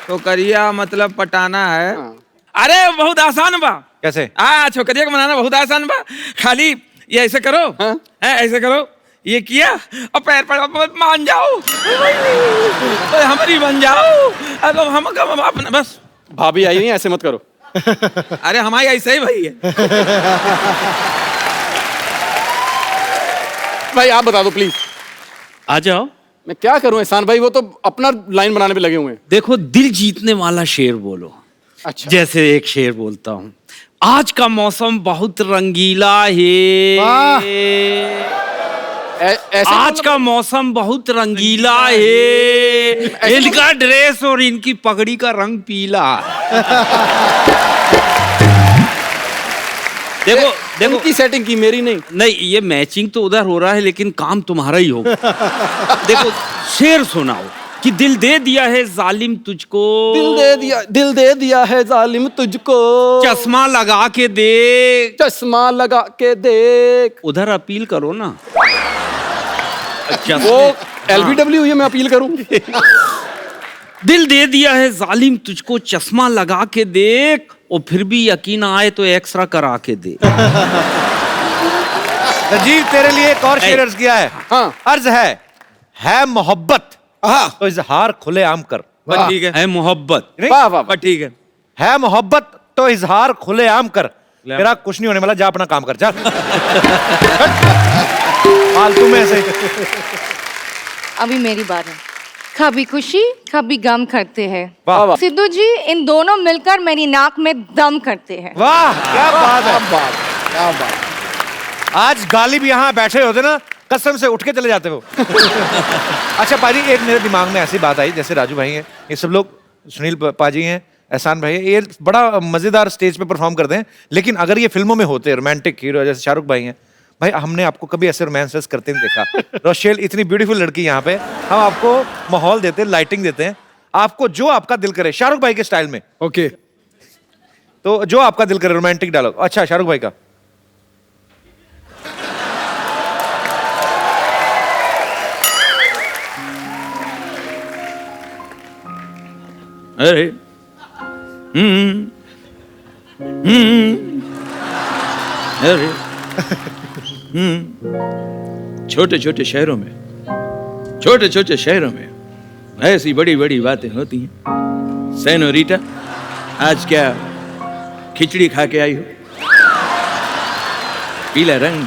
तो करिया, मतलब पटाना है। हाँ। अरे बहुत आसान बा। कैसे? छोकरिया को मनाना बहुत आसान बा, खाली ये ऐसे करो। हाँ? ऐसे करो, ये किया और पैर पर मान जाओ, तो हमारी बन जाओ। अब हम अपना बस। भाभी आई नहीं, ऐसे मत करो। अरे हमारी ऐसे ही भाई है। भाई आप बता दो प्लीज। आ जाओ। मैं क्या करूं एहसान भाई, वो तो अपना लाइन बनाने पे लगे हुए हैं। देखो, दिल जीतने वाला शेर बोलो। अच्छा। जैसे एक शेर बोलता हूँ, आज का मौसम बहुत रंगीला है। ऐसे आज का मौसम बहुत रंगीला है, इनका ड्रेस और इनकी पगड़ी का रंग पीला। देखो देखो, उनकी सेटिंग की, मेरी नहीं। नहीं, ये मैचिंग तो उधर हो रहा है, लेकिन काम तुम्हारा ही होगा। देखो, शेर सुनाओ कि दिल दे दिया है जालिम तुझको, दिल दे दिया है जालिम तुझको, चश्मा लगा के देख, चश्मा लगा के देख। उधर अपील करो ना। वो LBW है, मैं अपील करूं? दिल दे दिया है जालिम तुझको, चश्मा लगा के देख, और फिर भी यकीन आए तो एक्सरा करा के दे। राजीव तेरे लिए एक और शेर अर्ज किया है। हाँ। अर्ज है मोहब्बत तो इजहार खुले आम कर। बस ठीक है। मोहब्बत। नहीं? वाह वाह। बस ठीक है मोहब्बत तो इजहार खुले आम कर, तेरा कुछ नहीं होने वाला, जा अपना काम कर, जा। फालतू में ऐसे। अभी मेरी बात है। कभी खुशी कभी गम करते हैं। वाह वाह सिद्धू जी, इन दोनों मिलकर मेरी नाक में दम करते हैं। वाह, क्या बात है। क्या बात। आज गालिब यहाँ बैठे होते ना, कसम से उठ के चले जाते वो। अच्छा पाजी, एक मेरे दिमाग में ऐसी बात आई, जैसे राजू भाई हैं, ये सब लोग, सुनील पाजी हैं, एहसान भाई, ये बड़ा मजेदार स्टेज पे परफॉर्म करते हैं, लेकिन अगर ये फिल्मों में होते रोमांटिक हीरो, जैसे शाहरुख भाई हैं, भाई हमने आपको कभी ऐसे रोमांस करते नहीं देखा। रोशेल इतनी ब्यूटीफुल लड़की यहाँ पे, हम आपको माहौल देते हैं, लाइटिंग देते हैं, आपको जो आपका दिल करे शाहरुख भाई के स्टाइल में। ओके। तो जो आपका दिल करे रोमांटिक डायलॉग। अच्छा शाहरुख भाई का। अरे अरे छोटे छोटे शहरों में ऐसी बड़ी बड़ी बातें होती हैं। सेनोरीटा, आज क्या खिचड़ी खा के आई हो? पीला रंग,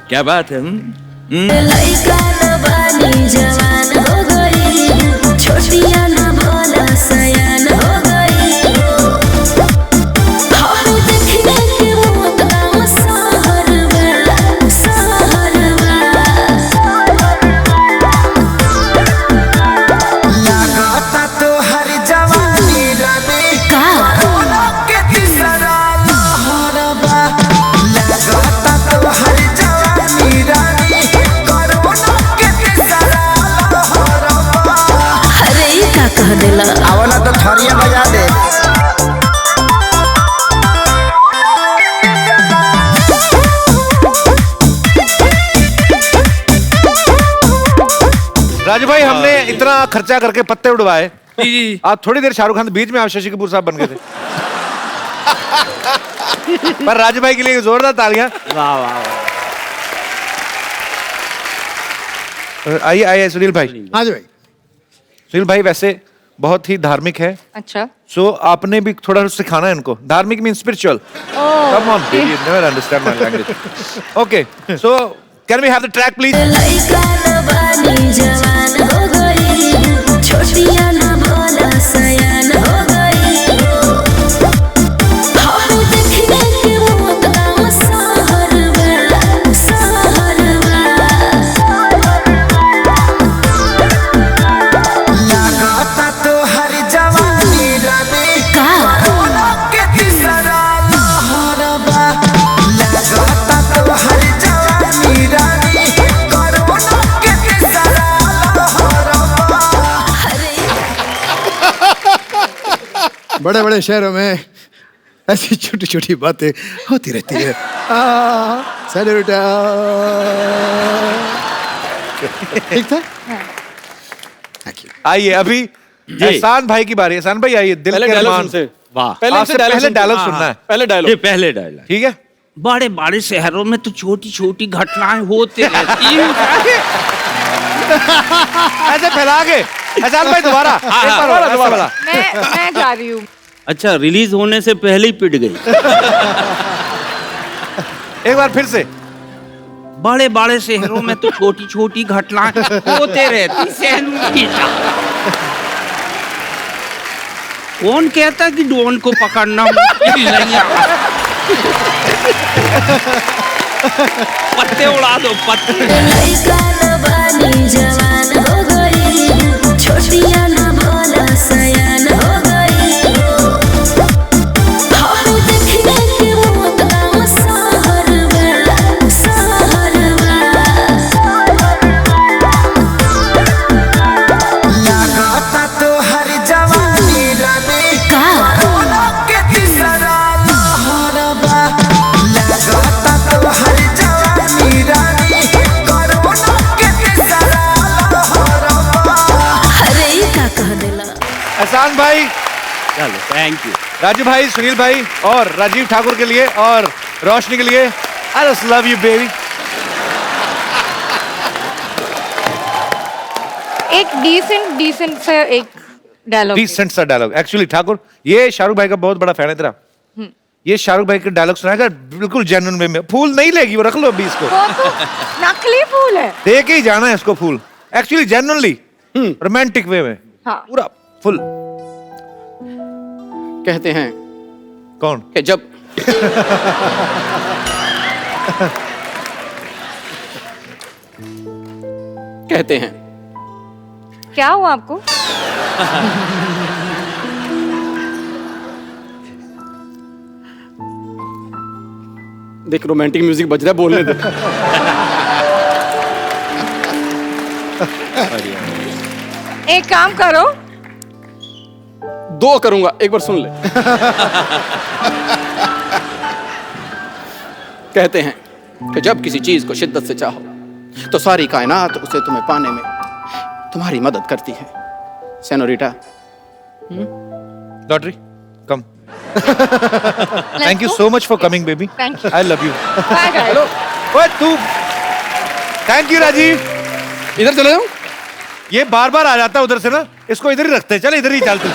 क्या बात है? लइका न बानी जवान हो गई, छोटिया न भोला सयान हो गई। हम देखने के मौत गाँव सहरवा, सहरवा। लागता तो हर जवानी रानी का के तीसरा लहरबा। लागता तो हर जवानी रानी कोरोना के राजू भाई, हमने इतना खर्चा करके पत्ते उड़वाए, जी जी। आप थोड़ी देर शाहरुख खान बीच में आप शशि कपूर साहब बन गए थे। पर राजू भाई के लिए जोरदार तालियां। वाह वाह वाह। आइए आइए सुनील भाई। हाँ जी भाई। सुनील भाई वैसे बहुत ही धार्मिक है, अच्छा। सो आपने भी थोड़ा सिखाना है इनको। धार्मिक mean spiritual. Come on baby, you never understand my language. Okay, so can we have the track please? लइका न बानी जवान हो गई, छोटिया न भोला सयान हो गई। हम देखने के मौत गाँव सहरवा, सहरवा। लागता तो हर जवानी रानी कोरोना के तीसरा लहरबा। लागता तो हर जवानी रानी कोरोना के तीसरा लहरबा। बड़े बड़े शहरों में ऐसी छोटी छोटी बातें होती रहती है। सैल्यूटा। ठीक था? आइए अभी एहसान भाई की बारी। एहसान भाई आइए, दिल पहले के डायलॉग अरमान। सुनते। वाह। आपसे पहले डायलॉग सुनना है, पहले ये डायलॉग। पहले डायलॉग। ठीक है? बड़े बड़े शहरों में तो छोटी छोटी घटनाएं होती रहती हैं। ऐसे फैला के। एहसान भाई दोबारा एक बार और, ऐसे वाला। मैं जा रही हूँ। अच्छा, रिलीज होने से पहले ही पिट गई। एक बार फिर से। बड़े बड़े शहरों में तो छोटी छोटी घटनाएं होते रहती। सैनुटा। कौन कहता कि डॉन को पकड़ना मुश्किल नहीं है? पत्ते उड़ा दो, पत्ते। लइका न बानी जवान हो गई, छोटिया न भोला सयान हो गई। हम देखने के मौत गाँव सहरवा, सहरवा। लागता तो हर जवानी रानी कोरोना के तीसरा लहरबा। लागता तो हर जवानी रानी कोरोना के तीसरा लहरबा। अरे ई का कह देला। एहसान भाई, चलो, थैंक यू। राजू भाई, सुनील भाई और राजीव ठाकुर के लिए और रोशनी के लिए, I just love you baby. एक डिसेंट से एक डायलॉग। डिसेंट सा डायलॉग। एक्चुअली ठाकुर, ये शाहरुख भाई का बहुत बड़ा फैन है तेरा। ये शाहरुख भाई के डायलॉग सुनाएगा बिल्कुल जेन्युइन वे में। फूल नहीं लेगी वो, रख लो अभी इसको। वो तो नकली फूल है। दे के ही जाना है इसको फूल। एक्चुअली जेन्युइनली रोमांटिक वे में हाँ। पूरा फुल। कहते हैं कौन? कि जब कहते हैं क्या हुआ आपको? देख, रोमांटिक म्यूजिक बज रहा है, बोलने दे। एक काम करो, दो करूंगा, एक बार सुन ले। कहते हैं कि जब किसी चीज को शिद्दत से चाहो तो सारी कायनात उसे तुम्हें पाने में तुम्हारी मदद करती है। Senorita. Lottery come. Thank you so much for coming baby. Thank you. I love you. Bye guys. ओए तू, थैंक यू राजीव। इधर चले जाऊं? ये बार बार आ जाता है उधर से ना, इसको इधर ही रखते हैं। चल इधर ही चल तू।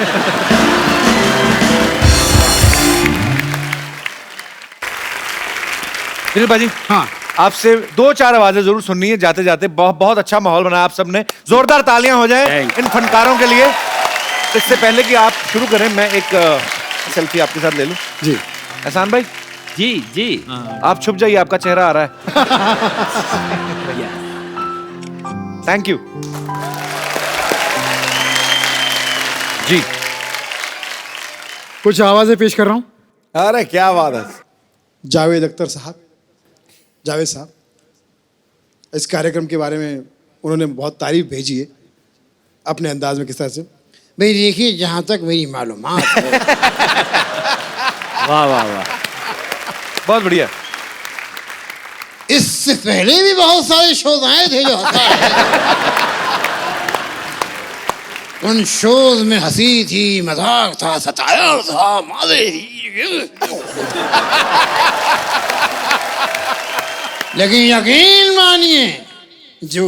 सुनील भाजी, हाँ। आपसे दो चार आवाजें जरूर सुननी है जाते जाते। बहुत बहुत अच्छा माहौल बनाया आप सबने। जोरदार तालियां हो जाए Thank you. इन फनकारों के लिए। इससे पहले कि आप शुरू करें, मैं एक सेल्फी आपके साथ ले लूं। जी। एहसान भाई, जी जी। आप छुप जाइए, आपका चेहरा आ रहा है। थैंक यू जी। कुछ आवाजें पेश कर रहा हूँ। अरे क्या बात है। जावेद अख्तर साहब, जावेद साहब, इस कार्यक्रम के बारे में उन्होंने बहुत तारीफ भेजी है अपने अंदाज में। किस तरह से? भाई देखिए, जहाँ तक मेरी मालूमात है। वाह वाह वाह, बहुत बढ़िया। इससे पहले भी बहुत सारे शोज आए थे जो होता है। उन शोज में हंसी थी, मजाक था, सताया था, मजे लेकिन यकीन मानिए जो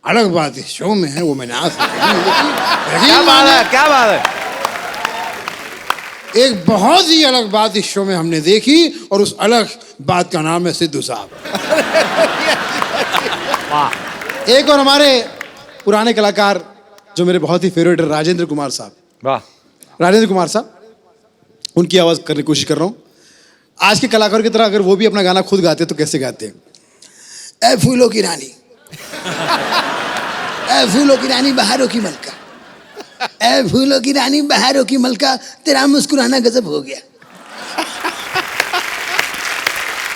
अलग बात इस शो में है वो मैंने आज क्या बात है, क्या बात है। एक बहुत ही अलग बात इस शो में हमने देखी और उस अलग बात का नाम है सिद्धू साहब। एक और हमारे पुराने कलाकार जो मेरे बहुत ही फेवरेट है, राजेंद्र कुमार साहब। वाह, राजेंद्र कुमार साहब, उनकी आवाज करने की कोशिश कर रहा हूँ। आज के कलाकार की तरह अगर वो भी अपना गाना खुद गाते तो कैसे गाते हैं? ए फूलों की रानी, ए फूलों की रानी बहारों की मलका, ए फूलों की रानी बहारों की मलका, तेरा मुस्कुराना गजब हो गया।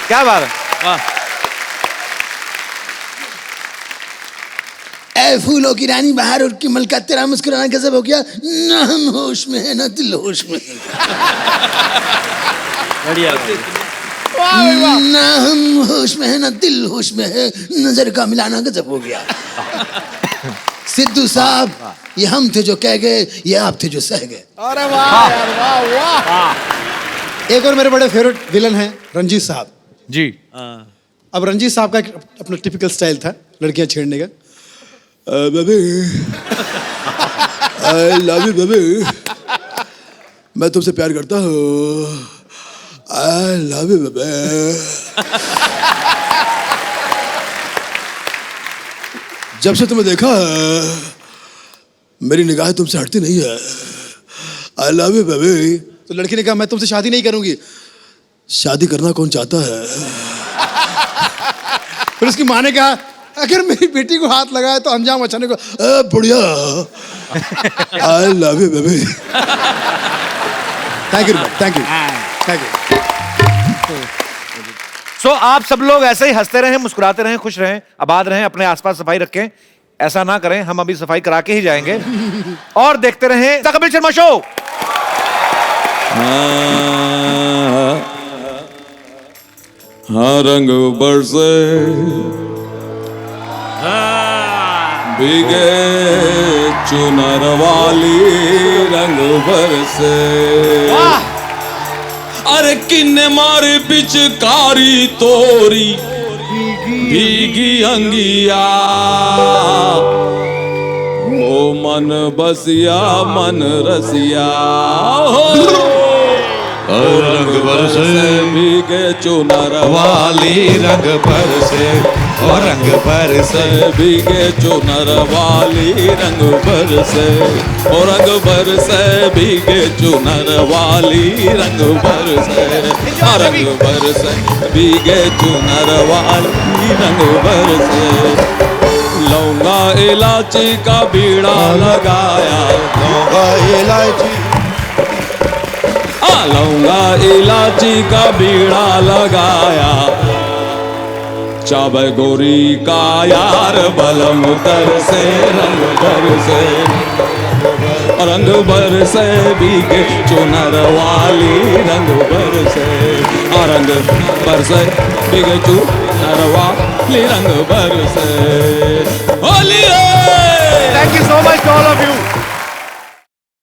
क्या बात है, वाह। ए फूलों की रानी बहारों की मलका, तेरा मुस्कुराना गजब हो गया, ना हम होश में है ना दिल होश में है, बढ़िया। ना हम होश में है ना दिल होश में है, नजर का मिलाना गजब हो गया। सिद्धू साहब, ये हम थे जो कह गए, ये आप थे जो सह गए। अरे वाह यार, वाह वाह। एक और मेरे बड़े फेवरेट विलन हैं रंजीत साहब जी। अब रंजीत साहब का एक अपना टिपिकल स्टाइल था लड़कियां छेड़ने का। Baby, I love you baby, मैं तुमसे प्यार करता हूँ, आई लव यू बेबी। जब से तुम्हें देखा मेरी निगाह तुमसे हटती नहीं है, आई लव यू बेबी। तो लड़की ने कहा मैं तुमसे शादी नहीं करूंगी। शादी करना कौन चाहता है? फिर उसकी माँ ने कहा अगर मेरी बेटी को हाथ लगाए तो अंजाम अच्छा नहीं को। बुढ़िया, I love you baby. Thank you, thank you, thank you. So आप सब लोग ऐसे ही हंसते रहें, मुस्कुराते रहें, खुश रहें, आबाद रहें, अपने आसपास सफाई रखें। ऐसा ना करें, हम अभी सफाई करा के ही जाएंगे। और देखते रहें द कपिल शर्मा शो। हाँ रंग बरसे भीगे चुनर वाली, रंग बरसे। अरे किन्ने मारी पिचकारी तोरी भीगी अंगिया, ओ मन बसिया मन रसिया, हो रंग बरसे भीगे चुनर वाली, रंग बरसे और रंग बरसे भीगे चुनर वाली, रंग बरसे और रंग बरसे भीगे चुनर वाली, रंग बरसे रंग बरसे भीगे चुनर वाली, रंग बरसे। लौंगा इलायची का बीड़ा लगाया, लौंगा इलायची, लौंगा इलायची का बीड़ा लगाया, चाबे गोरी का यार बलम उतर से, रंग बरसे रंग बरसे भीगे चुनर वाली, रंग बरसे रंग बरसे भीगे चुनर वाली, रंग बरसे। Holi. Thank you so much to all of you.